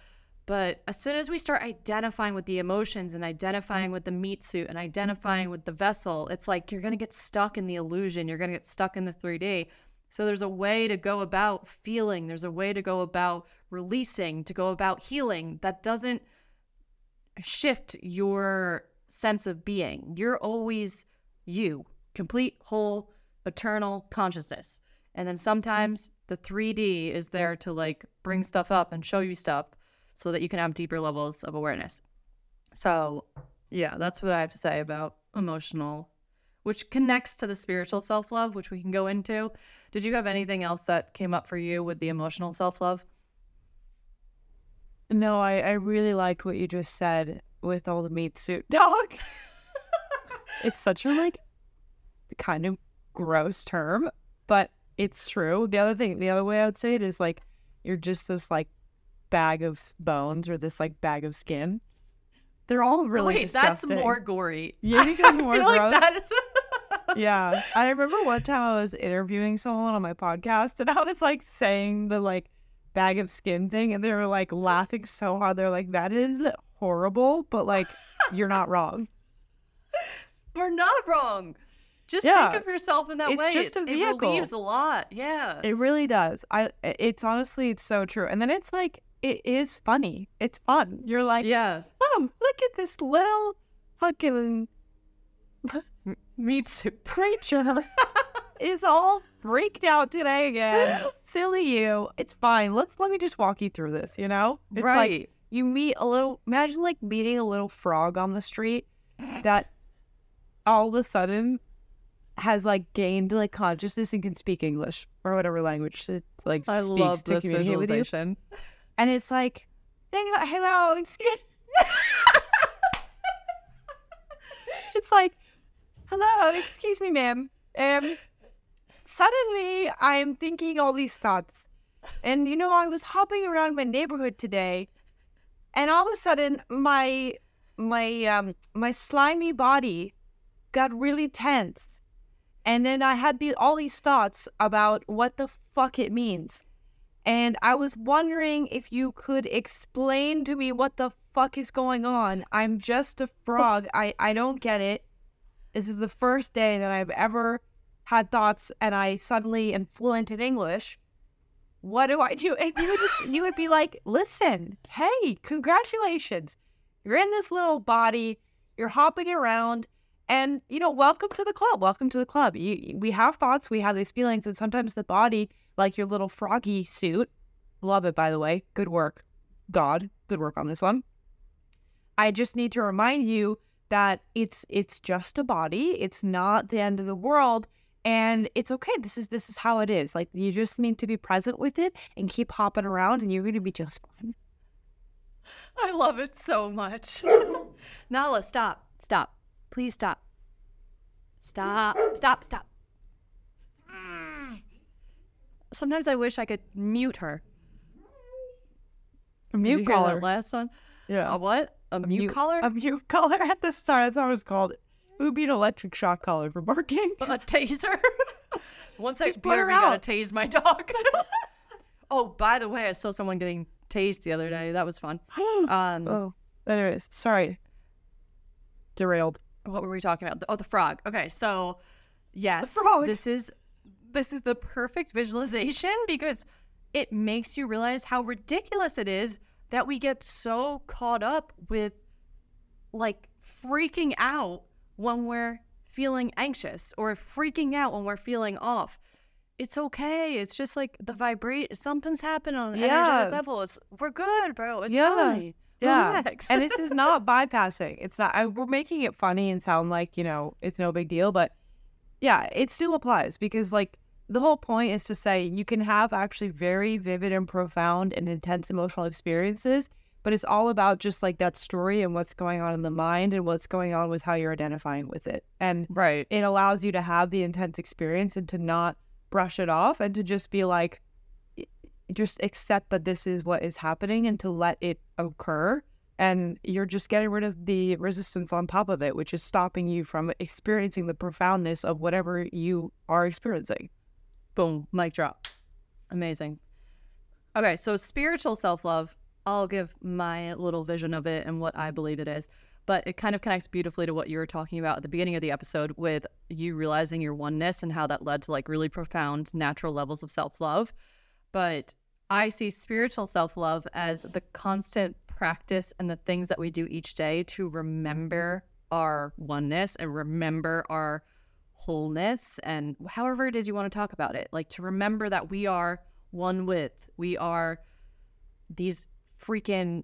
But as soon as we start identifying with the emotions and identifying with the meat suit and identifying with the vessel, it's like you're going to get stuck in the illusion. You're going to get stuck in the 3D. So there's a way to go about feeling. There's a way to go about releasing, to go about healing that doesn't shift your sense of being. You're always you, complete, whole, eternal consciousness. And then sometimes the 3D is there to like bring stuff up and show you stuff so that you can have deeper levels of awareness. So yeah, that's what I have to say about emotional, which connects to the spiritual self-love, which we can go into. Did you have anything else that came up for you with the emotional self-love? No, I really liked what you just said with all the meat suit dog. It's such a like kind of gross term, but it's true. The other way I would say it is like you're just this like bag of bones or this like bag of skin. They're all really Wait, disgusting. that's more gory. You think it's more I feel gross? like that is Yeah. I remember one time I was interviewing someone on my podcast and I was like saying the like bag of skin thing and they were like laughing so hard. They're like, that is horrible, but like you're not wrong. We're not wrong. Just Yeah. think of yourself in that It's way. just a It vehicle. relieves a lot. Yeah. It really does. It's honestly, it's so true. And then it's like, it is funny. It's fun. You're like, Yeah. Mom, look at this little fucking Me too. creature. Is all freaked out today again. Silly you. It's fine. Let me just walk you through this, you know? It's Right. like you meet a little, imagine like meeting a little frog on the street that all of a sudden has like gained like consciousness and can speak English or whatever language it like I speaks love to this communicate with you. visualization. And it's like, hello, excuse It's like, hello, excuse me, ma'am. Suddenly I'm thinking all these thoughts. And you know, I was hopping around my neighborhood today, and all of a sudden my slimy body got really tense. And then I had all these thoughts about what the fuck it means. And I was wondering if you could explain to me what the fuck is going on. I'm just a frog. I don't get it. This is the first day that I've ever had thoughts and I suddenly am fluent in English. What do I do? And you would be like, listen, hey, congratulations. You're in this little body. You're hopping around. And, welcome to the club. Welcome to the club. We have thoughts. We have these feelings. And sometimes the body, like your little froggy suit. Love it, by the way. Good work. God, good work on this one. I just need to remind you that it's just a body. It's not the end of the world. And it's okay. This is how it is. Like, you just need to be present with it and keep hopping around and you're going to be just fine. I love it so much. Nala, stop. Please stop. Stop. Sometimes I wish I could mute her. A mute collar. Last one? Yeah. A what? A mute collar? A mute collar at the start. That's what it was called. It would be an electric shock collar for barking. A taser? Once I Just beat put her, her we out. gotta tase my dog. Oh, by the way, I saw someone getting tased the other day. That was fun. Oh, there it is. Sorry. Derailed. What were we talking about? Oh, the frog. Okay, so yes, The frog. this is the perfect visualization because it makes you realize how ridiculous it is that we get so caught up with like freaking out when we're feeling anxious or freaking out when we're feeling off. It's okay. It's just like something's happened on an energetic level. We're good, bro. It's fine. Yeah. Relax. And this is not bypassing. It's not, we're making it funny and sound like, it's no big deal. But yeah, it still applies because like the whole point is to say you can have actually very vivid and profound and intense emotional experiences, but it's all about just like that story and what's going on in the mind and what's going on with how you're identifying with it. And right. It allows you to have the intense experience and to not brush it off and to just be like, just accept that this is what is happening and to let it occur. And you're just getting rid of the resistance on top of it, which is stopping you from experiencing the profoundness of whatever you are experiencing. Boom, mic drop. Amazing. Okay, so spiritual self-love, I'll give my little vision of it and what I believe it is. But it kind of connects beautifully to what you were talking about at the beginning of the episode with you realizing your oneness and how that led to like really profound natural levels of self-love. But I see spiritual self-love as the constant practice and the things that we do each day to remember our oneness and remember our wholeness and however it is you want to talk about it. Like to remember that we are one with, we are these freaking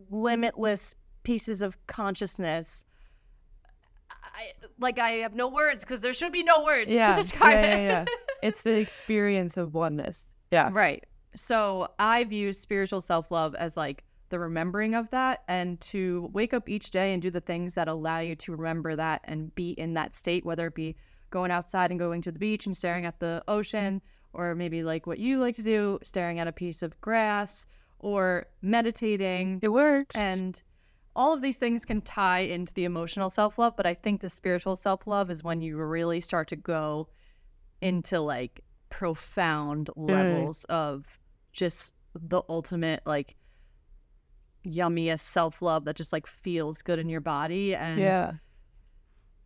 limitless pieces of consciousness. I have no words because there should be no words to describe it. Yeah. It's the experience of oneness. Yeah. Right. So I view spiritual self-love as like the remembering of that and to wake up each day and do the things that allow you to remember that and be in that state, whether it be going outside and going to the beach and staring at the ocean, or maybe like what you like to do, staring at a piece of grass or meditating. It works. And all of these things can tie into the emotional self-love, but I think the spiritual self-love is when you really start to go into like profound levels of just the ultimate like yummiest self-love that just like feels good in your body. And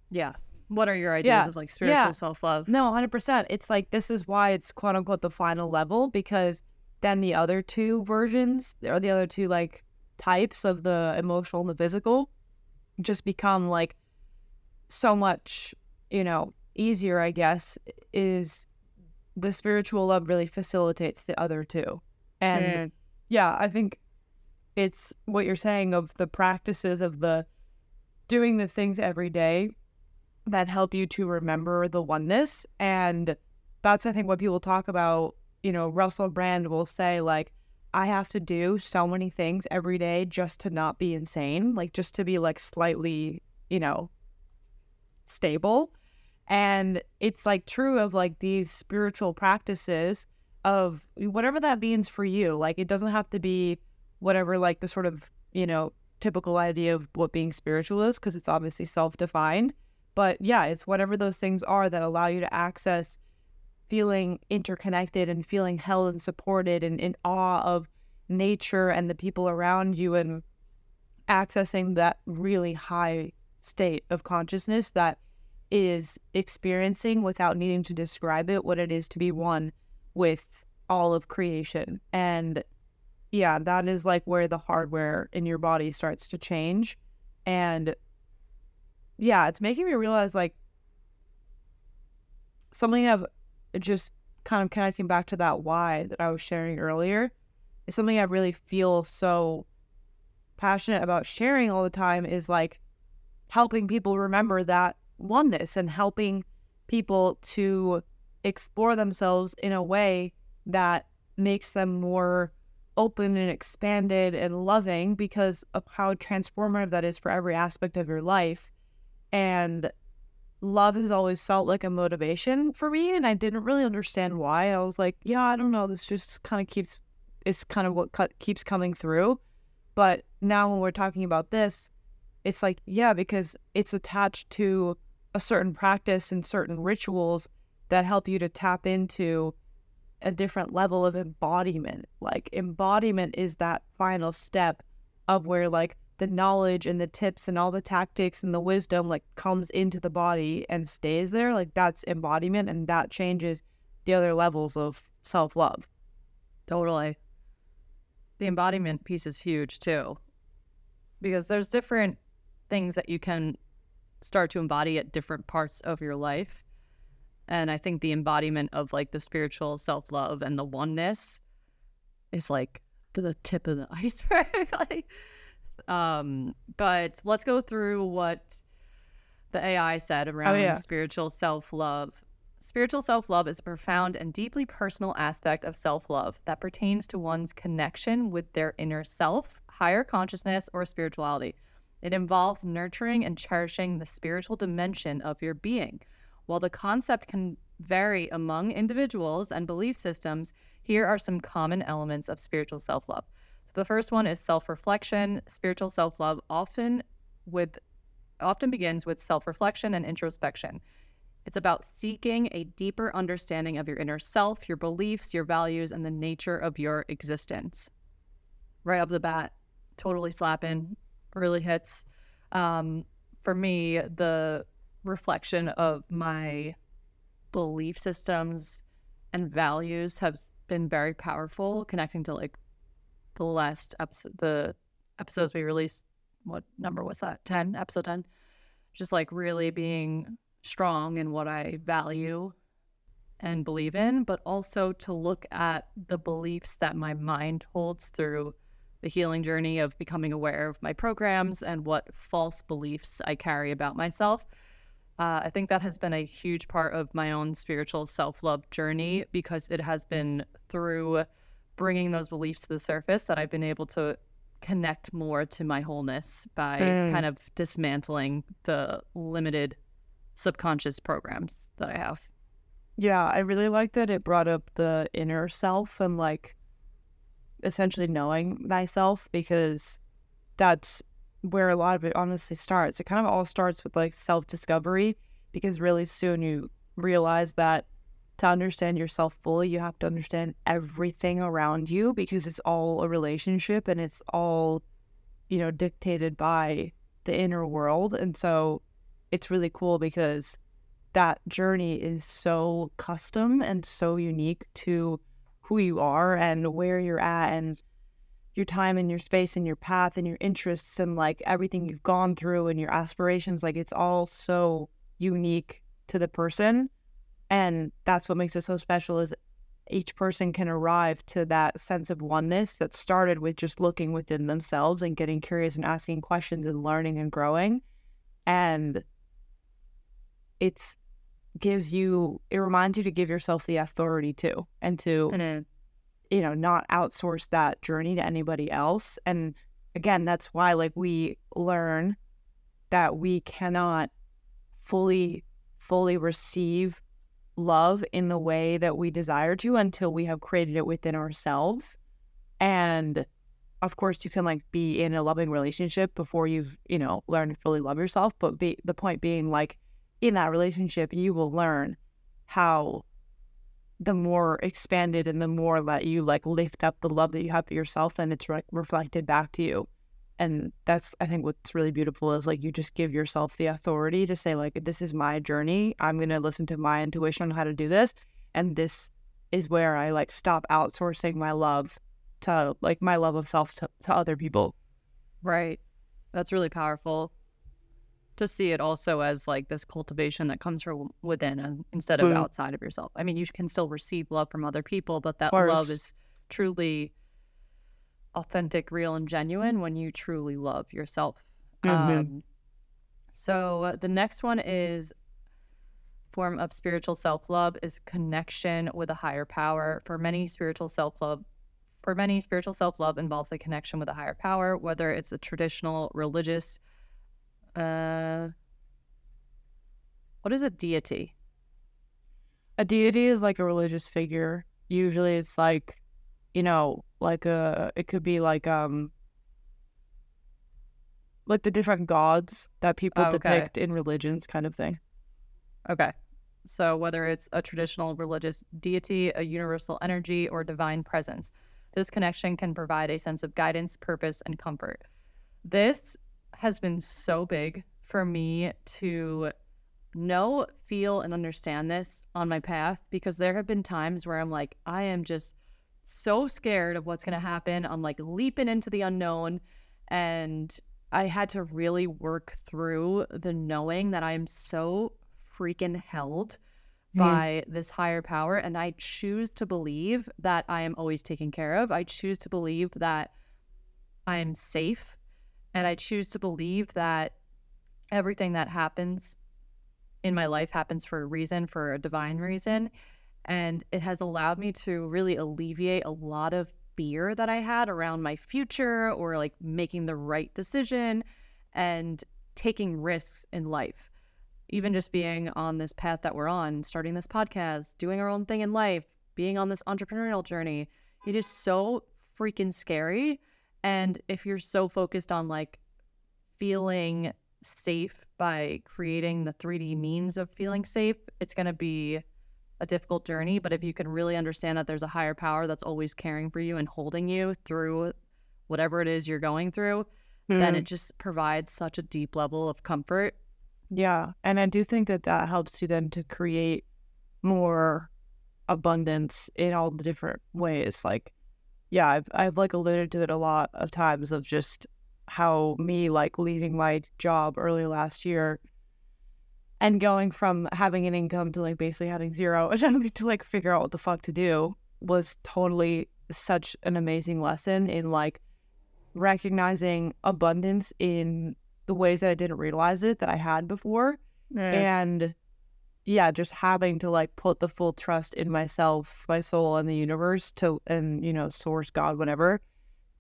yeah. What are your ideas of like spiritual self-love? No, 100%. It's like, this is why it's quote unquote the final level, because then the other two versions or the other two like types of the emotional and the physical just become like so much, easier, I guess. Is the spiritual love really facilitates the other two. And I think it's what you're saying of the practices of the doing the things every day that help you to remember the oneness. And that's, I think, what people talk about. Russell Brand will say, like, I have to do so many things every day just to not be insane, like just to be like slightly, stable. And it's like true of like these spiritual practices of whatever that means for you. Like, it doesn't have to be whatever like the sort of, typical idea of what being spiritual is, because it's obviously self-defined. But yeah, it's whatever those things are that allow you to access feeling interconnected and feeling held and supported and in awe of nature and the people around you and accessing that really high state of consciousness that is experiencing, without needing to describe it, what it is to be one with all of creation. And yeah, that is like where the hardware in your body starts to change. And yeah, it's making me realize like something I've just kind of connecting back to that why that I was sharing earlier is something I really feel so passionate about sharing all the time, is like helping people remember that oneness and helping people to explore themselves in a way that makes them more open and expanded and loving because of how transformative that is for every aspect of your life. And love has always felt like a motivation for me, and I didn't really understand why. I was like, yeah, I don't know, this just kind of it's kind of what keeps coming through. But now when we're talking about this, it's like, yeah, because it's attached to a certain practice and certain rituals that help you to tap into a different level of embodiment. Like embodiment is that final step of where like the knowledge and the tips and all the tactics and the wisdom like comes into the body and stays there. Like that's embodiment, and that changes the other levels of self-love. Totally. The embodiment piece is huge too, because there's different things that you can start to embody at different parts of your life. And I think the embodiment of like the spiritual self-love and the oneness is like the tip of the iceberg. But let's go through what the AI said around spiritual self-love. Spiritual self-love is a profound and deeply personal aspect of self-love that pertains to one's connection with their inner self, higher consciousness, or spirituality. It involves nurturing and cherishing the spiritual dimension of your being. While the concept can vary among individuals and belief systems, here are some common elements of spiritual self-love. So the first one is self-reflection. Spiritual self-love often begins with self-reflection and introspection. It's about seeking a deeper understanding of your inner self, your beliefs, your values, and the nature of your existence. Right off the bat, totally slapping, really hits. For me, the reflection of my belief systems and values have been very powerful, connecting to like the last episode, the episodes we released. What number was that? 10, episode 10. Just like really being strong in what I value and believe in, but also to look at the beliefs that my mind holds through the healing journey of becoming aware of my programs and what false beliefs I carry about myself. I think that has been a huge part of my own spiritual self-love journey, because it has been through bringing those beliefs to the surface that I've been able to connect more to my wholeness by kind of dismantling the limited subconscious programs that I have. Yeah, I really like that it brought up the inner self and like essentially knowing thyself, because that's where a lot of it honestly starts. It kind of all starts with like self-discovery, because really soon you realize that to understand yourself fully, you have to understand everything around you, because it's all a relationship and it's all, you know, dictated by the inner world. And so it's really cool because that journey is so custom and so unique to who you are and where you're at and your time and your space and your path and your interests and like everything you've gone through and your aspirations. Like it's all so unique to the person. And that's what makes it so special, is each person can arrive to that sense of oneness that started with just looking within themselves and getting curious and asking questions and learning and growing. And it reminds you to give yourself the authority too, and to, you know, not outsource that journey to anybody else. And again, that's why like we learn that we cannot fully receive love in the way that we desire to until we have created it within ourselves. And of course you can like be in a loving relationship before you've, you know, learned to fully love yourself. But the point being, like, in that relationship, you will learn how the more expanded and the more that you like lift up the love that you have for yourself, and it's reflected back to you. And that's, I think, what's really beautiful is like you just give yourself the authority to say like, this is my journey. I'm going to listen to my intuition on how to do this. And this is where I like stop outsourcing my love to like my love of self to other people. Right. That's really powerful to see it also as like this cultivation that comes from within and instead of outside of yourself. I mean, you can still receive love from other people, but that love is truly authentic, real, and genuine when you truly love yourself. So the next one is form of spiritual self-love is connection with a higher power. For many, spiritual self-love involves a connection with a higher power, whether it's a traditional religious what is a deity? A deity is like a religious figure. Usually it's like, you know, like it could be like the different gods that people depict in religions kind of thing. Okay. So whether it's a traditional religious deity, a universal energy, or divine presence, this connection can provide a sense of guidance, purpose, and comfort. This has been so big for me to know, feel, and understand this on my path, because there have been times where I'm like, I am just so scared of what's going to happen. I'm like leaping into the unknown, and I had to really work through the knowing that I am so freaking held by this higher power, and I choose to believe that I am always taken care of. I choose to believe that I am safe, and I choose to believe that everything that happens in my life happens for a reason, for a divine reason. And it has allowed me to really alleviate a lot of fear that I had around my future or like making the right decision and taking risks in life. Even just being on this path that we're on, starting this podcast, doing our own thing in life, being on this entrepreneurial journey, it is so freaking scary. And if you're so focused on like feeling safe by creating the 3D means of feeling safe, it's going to be a difficult journey. But if you can really understand that there's a higher power that's always caring for you and holding you through whatever it is you're going through, then it just provides such a deep level of comfort. Yeah. And I do think that that helps you then to create more abundance in all the different ways. Like, yeah, I've like alluded to it a lot of times of just how me like leaving my job early last year and going from having an income to like basically having zero and having to like figure out what the fuck to do was totally such an amazing lesson in like recognizing abundance in the ways that I didn't realize it that I had before. And yeah, just having to like put the full trust in myself, my soul, and the universe to, and you know, source, God, whatever,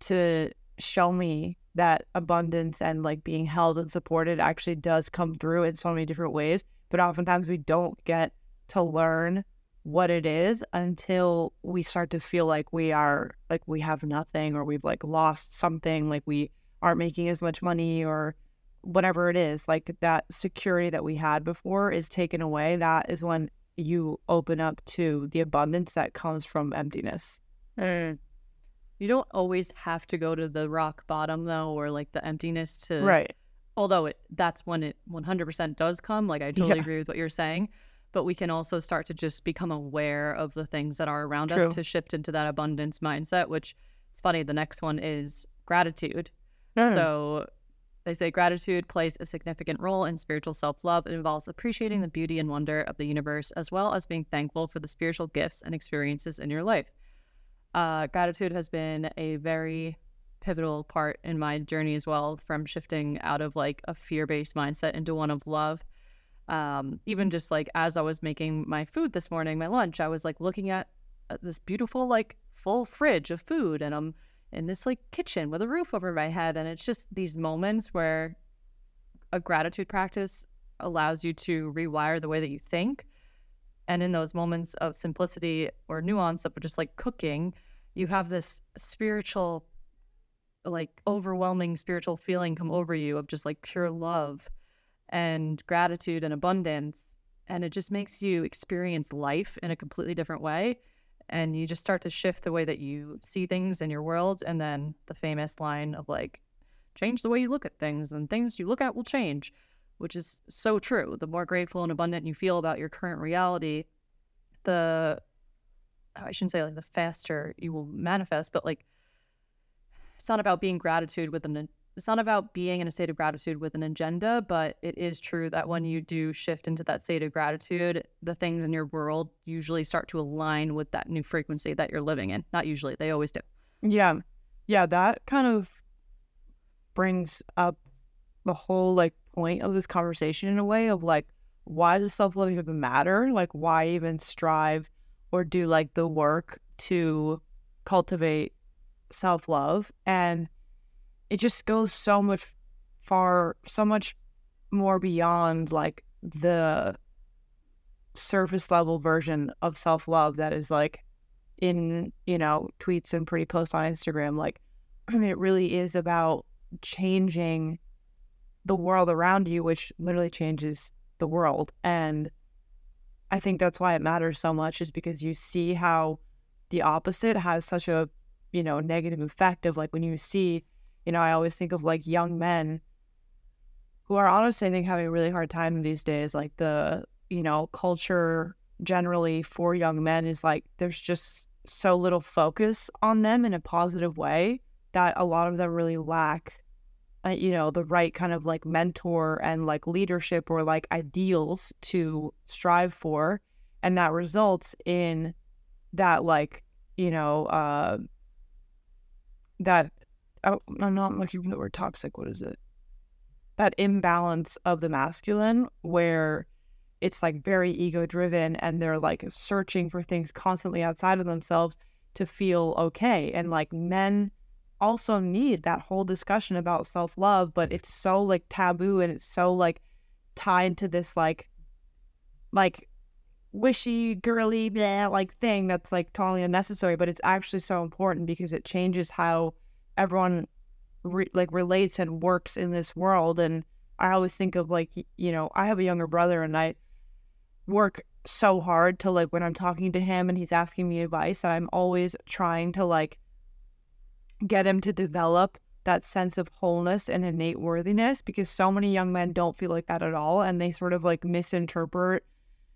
to show me that abundance and like being held and supported actually does come through in so many different ways. But oftentimes we don't get to learn what it is until we start to feel like we are like we have nothing, or we've like lost something, like we aren't making as much money or whatever it is. Like that security that we had before is taken away. That is when you open up to the abundance that comes from emptiness. You don't always have to go to the rock bottom though, or like the emptiness to, right? Although that's when it 100% does come. Like I totally agree with what you're saying, but we can also start to just become aware of the things that are around us to shift into that abundance mindset, which it's funny. The next one is gratitude. So they say gratitude plays a significant role in spiritual self-love. It involves appreciating the beauty and wonder of the universe, as well as being thankful for the spiritual gifts and experiences in your life. Gratitude has been a very pivotal part in my journey as well, from shifting out of like a fear-based mindset into one of love. Even just like as I was making my food this morning, my lunch, I was like looking at this beautiful like full fridge of food, and I'm in this like kitchen with a roof over my head. And it's just these moments where a gratitude practice allows you to rewire the way that you think. And in those moments of simplicity or nuance of just like cooking, you have this spiritual, like overwhelming spiritual feeling come over you of just like pure love and gratitude and abundance. And it just makes you experience life in a completely different way. And you just start to shift the way that you see things in your world. And then the famous line of like, change the way you look at things, and things you look at will change, which is so true. The more grateful and abundant you feel about your current reality, I shouldn't say like the faster you will manifest, but like it's not about being it's not about being in a state of gratitude with an agenda, but it is true that when you do shift into that state of gratitude, the things in your world usually start to align with that new frequency that you're living in. Not usually, they always do. Yeah. Yeah, that kind of brings up the whole like point of this conversation in a way of like, why does self-love even matter? Like, why even strive or do like the work to cultivate self-love? And it just goes so much more beyond like the surface level version of self-love that is like in, tweets and pretty posts on Instagram. Like, it really is about changing the world around you, which literally changes the world. And I think that's why it matters so much, is because you see how the opposite has such a, negative effect of like when you see, I always think of like young men who are honestly, I think, having a really hard time these days. Like the, culture generally for young men is like, there's just so little focus on them in a positive way that a lot of them really lack, the right kind of like mentor and like leadership or like ideals to strive for. And that results in that like, I'm not looking for the word toxic. What is it? That imbalance of the masculine where it's like very ego driven and they're like searching for things constantly outside of themselves to feel okay. And like men also need that whole discussion about self-love, but it's so like taboo and it's so like tied to this like wishy girly blah like thing that's like totally unnecessary, but it's actually so important because it changes how everyone relates and works in this world. And I always think of like, I have a younger brother and I work so hard to like when I'm talking to him and he's asking me advice, and I'm always trying to like get him to develop that sense of wholeness and innate worthiness, because so many young men don't feel like that at all, and they sort of like misinterpret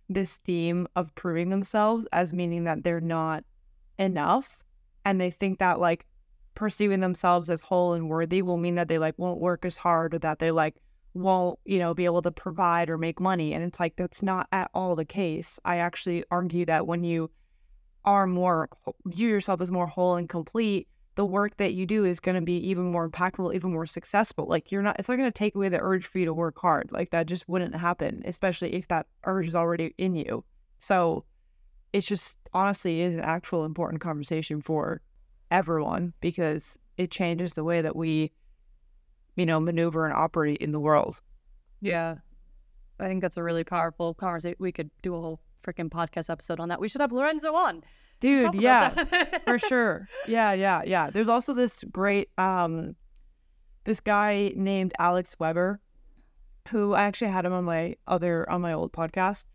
this theme of proving themselves as meaning that they're not enough, and they think that like perceiving themselves as whole and worthy will mean that they like won't work as hard or that they like won't be able to provide or make money. And it's like, that's not at all the case. I actually argue that when you are view yourself as more whole and complete, the work that you do is going to be even more impactful, even more successful. Like it's not going to take away the urge for you to work hard. Like that just wouldn't happen, especially if that urge is already in you. So it's just honestly is an actual important conversation for everyone, because it changes the way that we, maneuver and operate in the world. Yeah. I think that's a really powerful conversation. We could do a whole freaking podcast episode on that. We should have Lorenzo on. Dude, yeah, for sure. Yeah. There's also this great, this guy named Alex Weber, who I actually had him on my old podcast,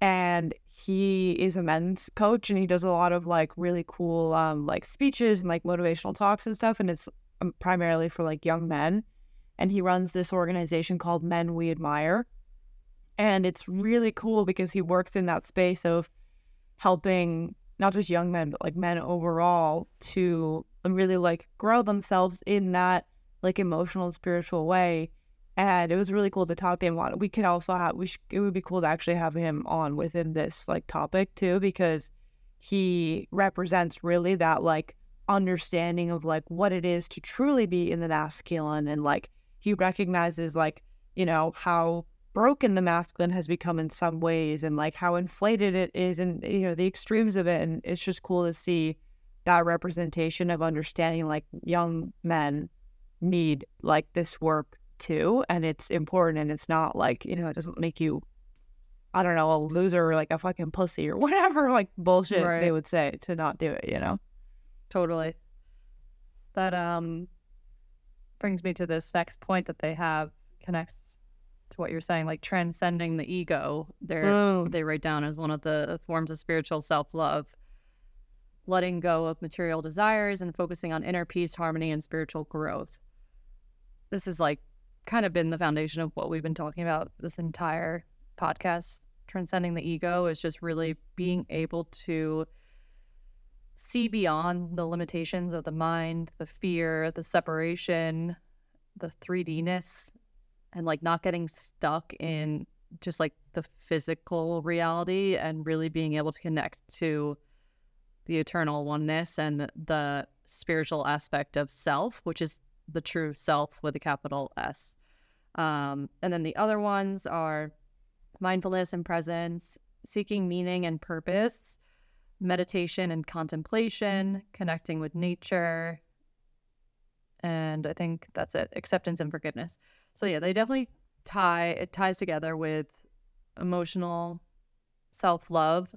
and he is a men's coach, and he does a lot of like really cool, like speeches and like motivational talks and stuff. And it's primarily for like young men, and he runs this organization called Men We Admire. And it's really cool because he works in that space of helping not just young men, but like men overall to really like grow themselves in that like emotional and spiritual way. And it was really cool to talk to him on. We could also it would be cool to actually have him on within this like topic too, because he represents really that like understanding of like what it is to truly be in the masculine. And like he recognizes like, how broken the masculine has become in some ways, and like how inflated it is, and the extremes of it. And it's just cool to see that representation of understanding like young men need like this work too, and it's important, and it's not like it doesn't make you, I don't know, a loser or like a fucking pussy or whatever like bullshit right. They would say to not do it. Totally. That brings me to this next point that they have, connects to what you're saying, like transcending the ego. They write down as one of the forms of spiritual self-love, letting go of material desires and focusing on inner peace, harmony, and spiritual growth. this is like kind of been the foundation of what we've been talking about this entire podcast. Transcending the ego is just really being able to see beyond the limitations of the mind, the fear, the separation, the 3D-ness, and like not getting stuck in just like the physical reality, and really being able to connect to the eternal oneness and the spiritual aspect of self, which is the true self with a capital S. And then the other ones are mindfulness and presence, seeking meaning and purpose, meditation and contemplation, connecting with nature, and I think that's it, acceptance and forgiveness. So yeah, they definitely ties together with emotional self-love.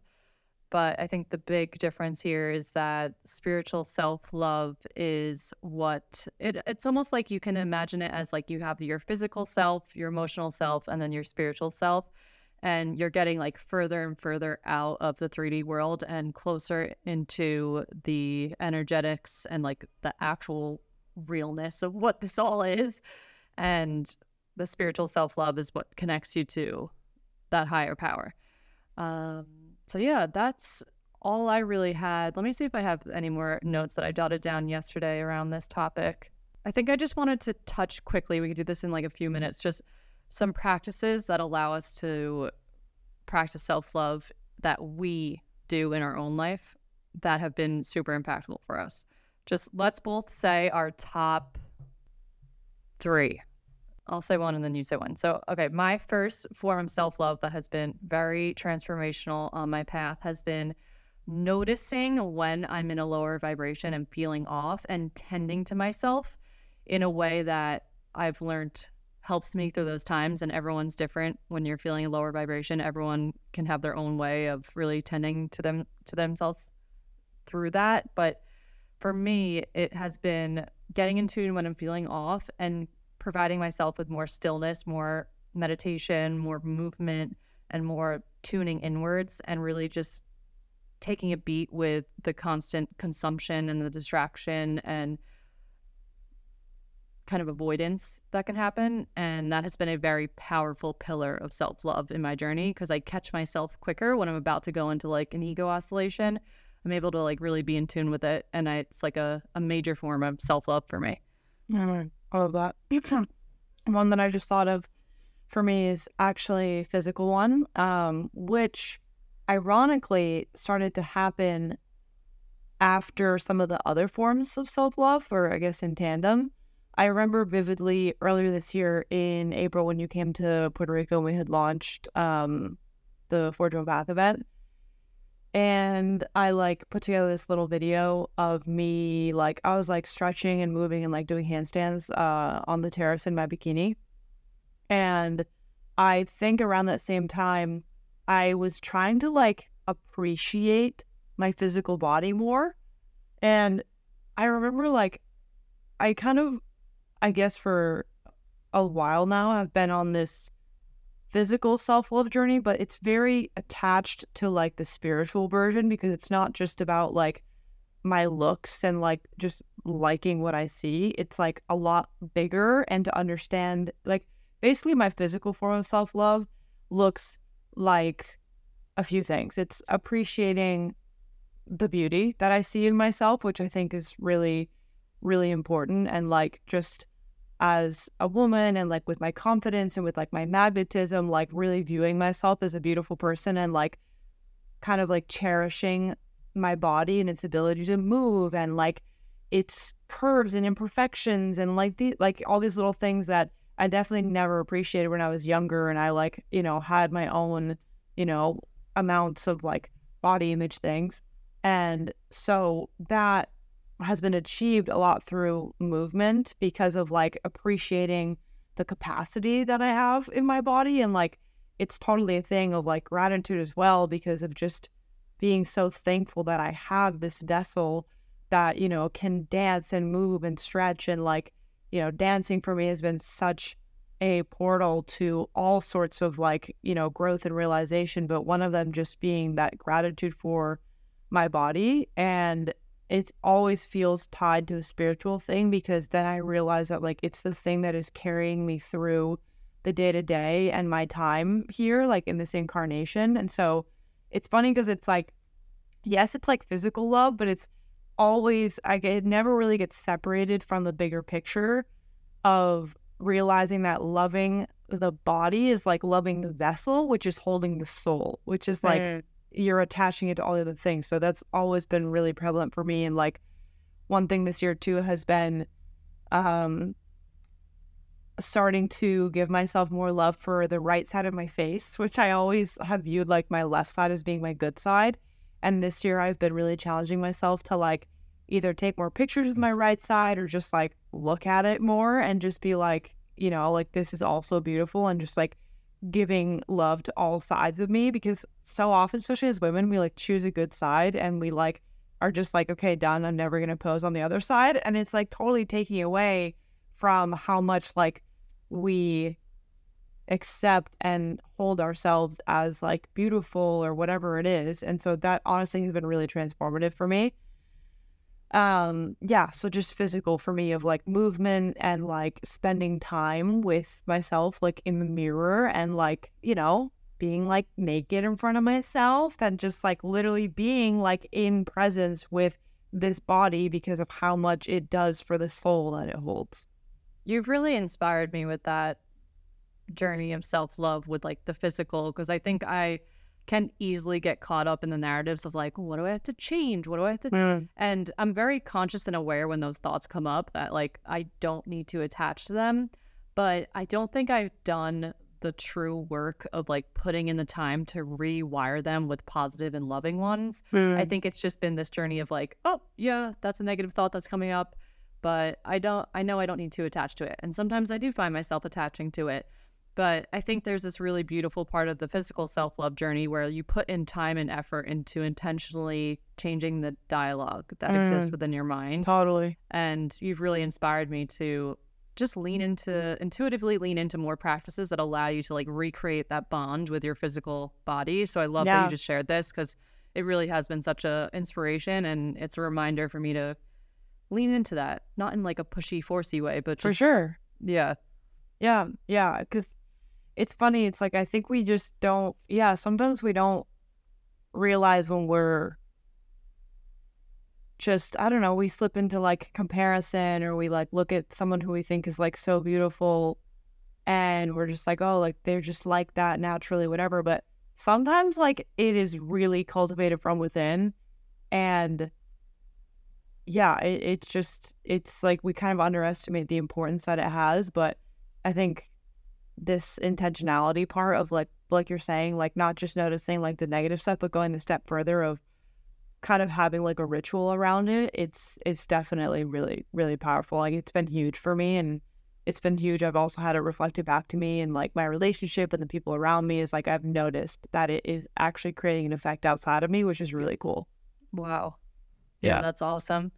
But I think the big difference here is that spiritual self-love is what it's almost like you can imagine it as like you have your physical self, your emotional self, and then your spiritual self. And you're getting like further and further out of the 3D world and closer into the energetics and like the actual realness of what this all is. And the spiritual self-love is what connects you to that higher power. So yeah, that's all I really had. Let me see if I have any more notes that I jotted down yesterday around this topic. I think I just wanted to touch quickly, we could do this in like a few minutes, just some practices that allow us to practice self-love that we do in our own life that have been super impactful for us. Just let's both say our top 3. I'll say one and then you say one. So, okay, my first form of self-love that has been very transformational on my path has been noticing when I'm in a lower vibration and feeling off, and tending to myself in a way that I've learned helps me through those times. And everyone's different. When you're feeling a lower vibration, everyone can have their own way of really tending to themselves through that. But for me, it has been getting in tune when I'm feeling off and providing myself with more stillness, more meditation, more movement, and more tuning inwards, and really just taking a beat with the constant consumption and the distraction and kind of avoidance that can happen. And that has been a very powerful pillar of self-love in my journey, because I catch myself quicker when I'm about to go into like an ego oscillation. I'm able to like really be in tune with it, and it's like a major form of self-love for me. All of that. One that I just thought of for me is actually a physical one, which ironically started to happen after some of the other forms of self-love, or I guess in tandem. I remember vividly earlier this year in April when you came to Puerto Rico and we had launched the Forge of Bath event. And I like put together this little video of me, like I was like stretching and moving and like doing handstands on the terrace in my bikini. And I think around that same time, I was trying to like appreciate my physical body more. And I remember like I kind of, I guess for a while now, I've been on this physical self-love journey, but it's very attached to like the spiritual version, because it's not just about like my looks and like just liking what I see. It's like a lot bigger, and to understand like basically my physical form of self-love looks like a few things. It's appreciating the beauty that I see in myself, which I think is really, really important. And like just as a woman, and like with my confidence and with like my magnetism, like really viewing myself as a beautiful person, and like kind of like cherishing my body and its ability to move, and like its curves and imperfections, and like all these little things that I definitely never appreciated when I was younger, and I like, you know, had my own, you know, amounts of like body image things. And so that has been achieved a lot through movement, because of like appreciating the capacity that I have in my body. And like it's totally a thing of like gratitude as well, because of just being so thankful that I have this vessel that, you know, can dance and move and stretch. And like, you know, dancing for me has been such a portal to all sorts of like, you know, growth and realization, but one of them just being that gratitude for my body. And it always feels tied to a spiritual thing, because then I realize that like it's the thing that is carrying me through the day to day and my time here, like in this incarnation. And so it's funny because it's like, yes, it's like physical love, but it's always, it never really gets separated from the bigger picture of realizing that loving the body is like loving the vessel, which is holding the soul, which is like you're attaching it to all the other things. So that's always been really prevalent for me. And like one thing this year too has been starting to give myself more love for the right side of my face, which I always have viewed like my left side as being my good side. And this year I've been really challenging myself to like either take more pictures with my right side or just like look at it more and just be like, you know, like this is also beautiful, and just like giving love to all sides of me, because so often, especially as women, we like choose a good side and we like are just like, okay, done, I'm never gonna pose on the other side. And it's like totally taking away from how much like we accept and hold ourselves as like beautiful or whatever it is. And so that honestly has been really transformative for me. So just physical for me, of like movement and like spending time with myself, like in the mirror, and like, you know, being like naked in front of myself, and just like literally being like in presence with this body because of how much it does for the soul that it holds. You've really inspired me with that journey of self-love with like the physical, because I think I can easily get caught up in the narratives of like, what do I have to change? What do I have to... And I'm very conscious and aware when those thoughts come up that like I don't need to attach to them. But I don't think I've done the true work of like putting in the time to rewire them with positive and loving ones. I think it's just been this journey of like, oh yeah, that's a negative thought that's coming up, but I know I don't need to attach to it. And sometimes I do find myself attaching to it. But I think there's this really beautiful part of the physical self-love journey where you put in time and effort into intentionally changing the dialogue that exists within your mind. Totally. And you've really inspired me to just intuitively lean into more practices that allow you to like recreate that bond with your physical body. So I love that you just shared this, because it really has been such a inspiration, and it's a reminder for me to lean into that, not in like a pushy, forcey way, but just... For sure. Yeah. Yeah. Because it's funny. It's like, I think we just don't, sometimes we don't realize when we're just, I don't know, we slip into like comparison, or we like look at someone who we think is like so beautiful and we're just like, oh, like they're just like that naturally, whatever. But sometimes like it is really cultivated from within. And it's like we kind of underestimate the importance that it has. But I think this intentionality part of like you're saying, like not just noticing like the negative stuff, but going the step further of kind of having like a ritual around it, it's definitely really, really powerful. Like it's been huge for me, and it's been huge. I've also had it reflected back to me in like my relationship and the people around me. Is like I've noticed that it is actually creating an effect outside of me, which is really cool. Wow. Yeah, that's awesome.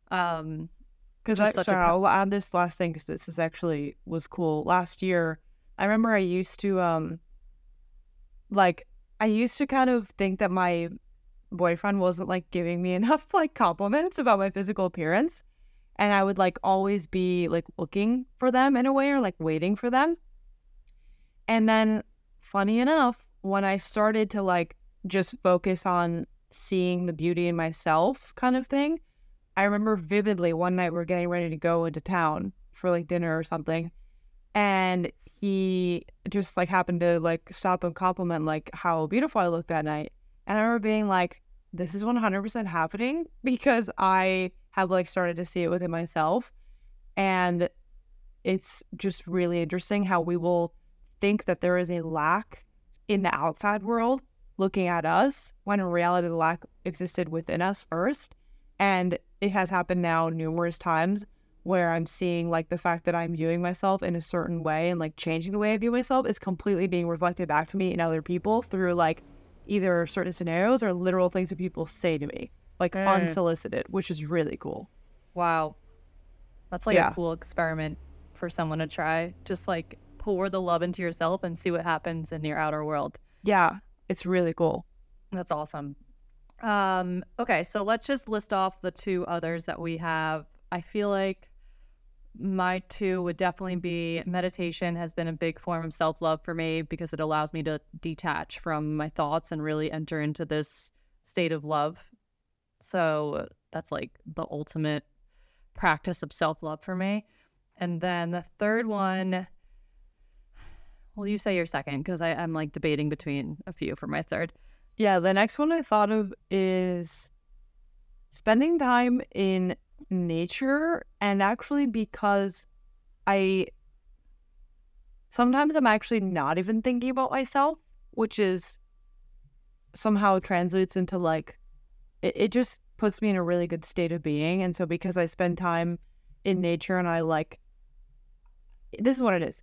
Because I'll add this last thing, because this is actually was cool. Last year, I remember I used to kind of think that my boyfriend wasn't like giving me enough like compliments about my physical appearance, and I would like always be like looking for them in a way, or like waiting for them. And then funny enough, when I started to like just focus on seeing the beauty in myself kind of thing, I remember vividly one night we're getting ready to go into town for like dinner or something, and he just like happened to like stop and compliment like how beautiful I looked that night. And I remember being like, this is 100% happening, because I have like started to see it within myself. And it's just really interesting how we will think that there is a lack in the outside world looking at us, when in reality the lack existed within us first. And it has happened now numerous times where I'm seeing like the fact that I'm viewing myself in a certain way, and like changing the way I view myself is completely being reflected back to me in other people through like either certain scenarios or literal things that people say to me, like unsolicited, which is really cool. Wow. That's like a cool experiment for someone to try. Just like pour the love into yourself and see what happens in your outer world. Yeah, it's really cool. That's awesome. Okay, so let's just list off the two others that we have. I feel like my two would definitely be meditation has been a big form of self-love for me because it allows me to detach from my thoughts and really enter into this state of love. So that's like the ultimate practice of self-love for me. And then the third one, well, you say your second because I'm like debating between a few for my third. Yeah, the next one I thought of is spending time in nature, and actually because sometimes I'm actually not even thinking about myself, which is somehow translates into like, it just puts me in a really good state of being. And so because I spend time in nature and this is what it is.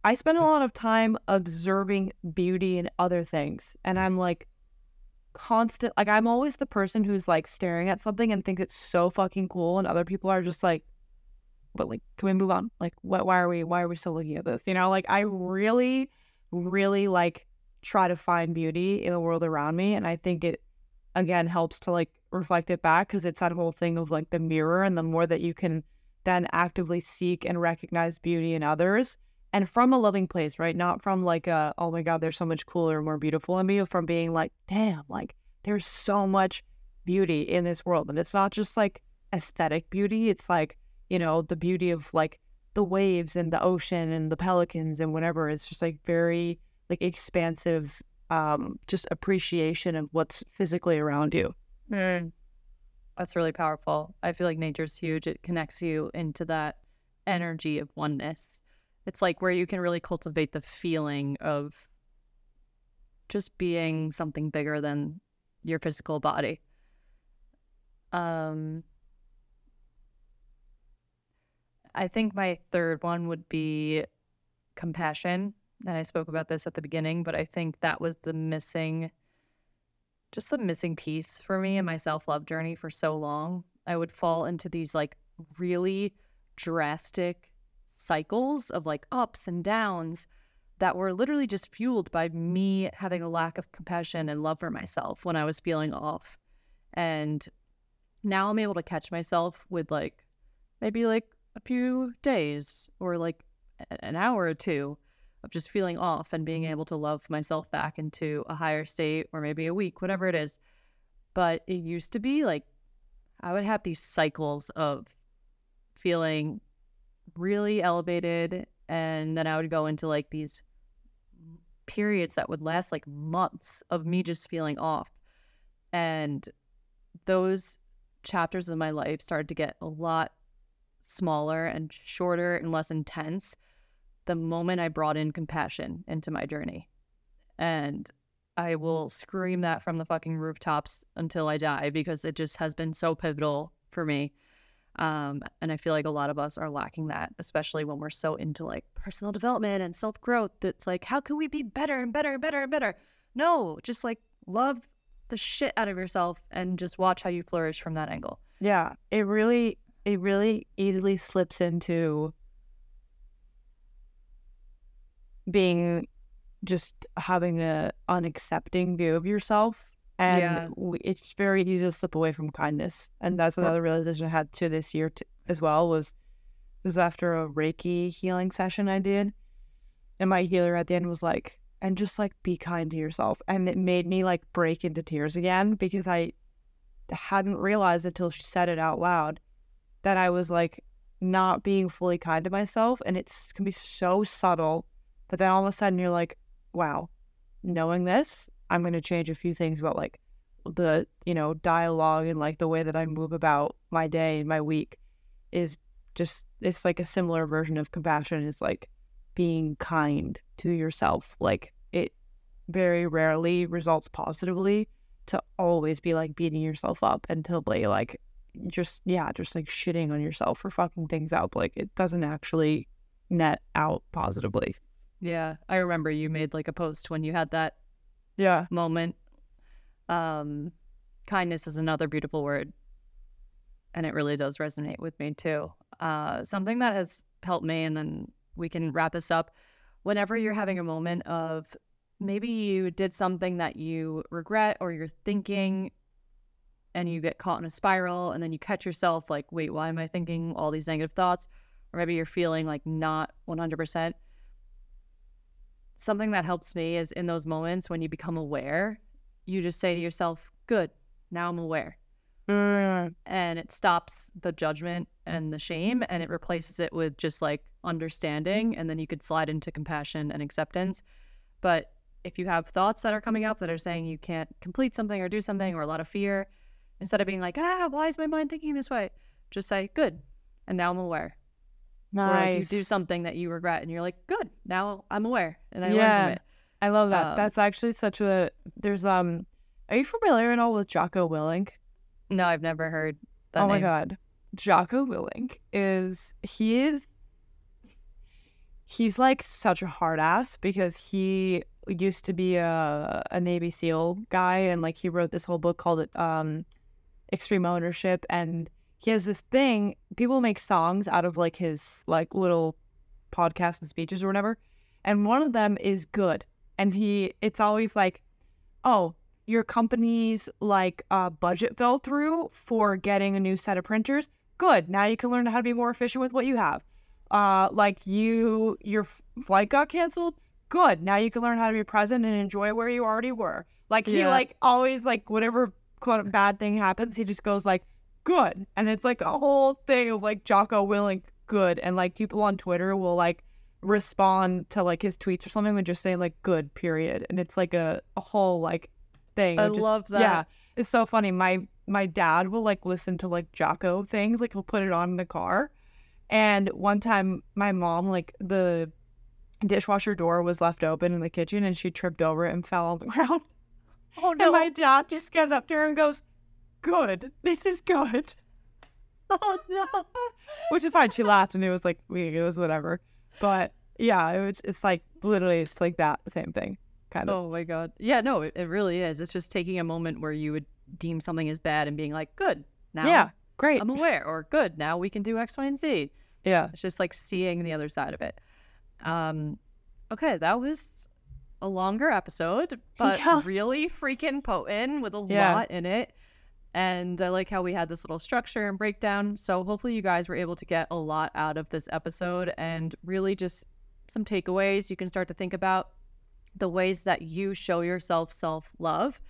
I spend a lot of time observing beauty in other things, and I'm like, I'm always the person who's like staring at something and thinks it's so fucking cool, and other people are just like, but like, can we move on? Like, why are we still looking at this? Like I really, really like try to find beauty in the world around me, and I think it again helps to like reflect it back, because it's that whole thing of like the mirror, and the more that you can then actively seek and recognize beauty in others, and from a loving place, right? Not from like oh my God, there's so much cooler, more beautiful in me, from being like, damn, like there's so much beauty in this world. And it's not just like aesthetic beauty. It's like, the beauty of like the waves and the ocean and the pelicans and whatever. It's just like very like expansive, just appreciation of what's physically around you. That's really powerful. I feel like nature's huge. It connects you into that energy of oneness. It's like where you can really cultivate the feeling of just being something bigger than your physical body. I think my third one would be compassion. And I spoke about this at the beginning, but I think that was the missing piece for me in my self-love journey for so long. I would fall into these like really drastic cycles of like ups and downs that were literally just fueled by me having a lack of compassion and love for myself when I was feeling off. And now I'm able to catch myself with like maybe like a few days or like an hour or two of just feeling off and being able to love myself back into a higher state, or maybe a week, whatever it is. But it used to be like I would have these cycles of feeling really elevated, and then I would go into like these periods that would last like months of me just feeling off. And those chapters of my life started to get a lot smaller and shorter and less intense the moment I brought in compassion into my journey. And I will scream that from the fucking rooftops until I die, because it just has been so pivotal for me. And I feel like a lot of us are lacking that, especially when we're so into like personal development and self-growth. That's like, how can we be better and better and better and better? No, just like love the shit out of yourself and just watch how you flourish from that angle. Yeah, it really easily slips into being just having a unaccepting view of yourself. And it's very easy to slip away from kindness. And that's another realization I had to this year as well. Was after a Reiki healing session I did. And my healer at the end was like, and just like be kind to yourself. And it made me like break into tears again, because I hadn't realized until she said it out loud that I was like not being fully kind to myself. And it can be so subtle. But then all of a sudden you're like, wow, knowing this, I'm going to change a few things about like the, dialogue and like the way that I move about my day and my week is just, it's like a similar version of compassion. It's like being kind to yourself. Like it very rarely results positively to always be like beating yourself up until like just like shitting on yourself for fucking things up. Like it doesn't actually net out positively. Yeah. I remember you made like a post when you had that moment. Kindness is another beautiful word, and it really does resonate with me too. Something that has helped me, and then we can wrap this up. Whenever you're having a moment of maybe you did something that you regret, or you're thinking and you get caught in a spiral, and then you catch yourself like, wait, why am I thinking all these negative thoughts? Or maybe you're feeling like not 100%. Something that helps me is in those moments when you become aware, you just say to yourself, good, now I'm aware. And it stops the judgment and the shame, and it replaces it with just like understanding, and then you could slide into compassion and acceptance. But if you have thoughts that are coming up that are saying you can't complete something or do something, or a lot of fear, instead of being like, why is my mind thinking this way? Just say, good, and now I'm aware. Nice. Or like you do something that you regret and you're like, good, now I'm aware and I learned from it. I love that. That's actually such a, there's, are you familiar at all with Jocko Willink? No, I've never heard that name. My God. Jocko Willink he's like such a hard ass, because he used to be a Navy SEAL guy, and like he wrote this whole book called Extreme Ownership, and he has this thing, people make songs out of like his like little podcasts and speeches or whatever, and one of them is good, and it's always like, oh, your company's like budget fell through for getting a new set of printers, good, now you can learn how to be more efficient with what you have. Like your flight got canceled, good, now you can learn how to be present and enjoy where you already were. Like he like always, like whatever quote bad thing happens, he just goes like, good. And it's like a whole thing of like Jocko Willink good, and like people on Twitter will like respond to like his tweets or something and just say like good period, and it's like a whole like thing. I love that. Yeah, it's so funny. My dad will like listen to like Jocko things, like he'll put it on in the car. And one time my mom, like the dishwasher door was left open in the kitchen, and she tripped over it and fell on the ground. Oh no. And my dad just gets up there and goes, good, this is good. Oh no. Which is fine. She laughed and it was like, it was whatever. But yeah, it's like literally, it's like that same thing, kind of. Oh my God. Yeah, no, it really is. It's just taking a moment where you would deem something as bad and being like, good, now great, I'm aware, or good, now we can do X, Y, and Z. Yeah. It's just like seeing the other side of it. Okay, that was a longer episode, but really freaking potent with a lot in it. And I like how we had this little structure and breakdown. So hopefully you guys were able to get a lot out of this episode, and really just some takeaways you can start to think about, the ways that you show yourself self-love,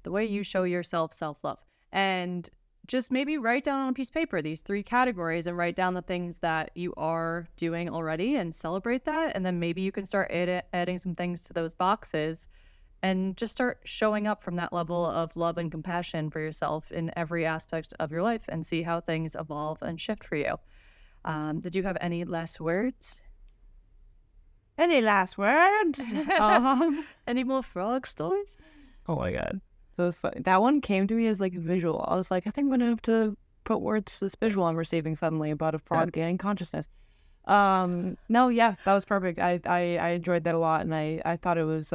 the way you show yourself self-love. And just maybe write down on a piece of paper these 3 categories, and write down the things that you are doing already and celebrate that. And then maybe you can start adding some things to those boxes, and just start showing up from that level of love and compassion for yourself in every aspect of your life, and see how things evolve and shift for you. Did you have any last words? Any last words? Any more frog stories? Oh my God. That was funny. That one came to me as like a visual. I was like, I think I'm going to have to put words to this visual I'm receiving suddenly about a frog gaining consciousness. No, yeah, that was perfect. I enjoyed that a lot, and I thought it was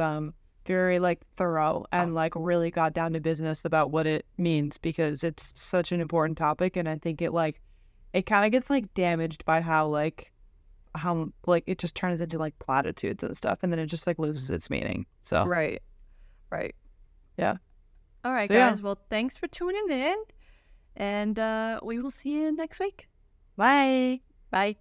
very like thorough, and like really got down to business about what it means, because it's such an important topic. And I think it kind of gets like damaged by how it just turns into like platitudes and stuff, and then it just like loses its meaning. So right. Yeah. All right, guys. Well, thanks for tuning in, and we will see you next week. Bye. Bye.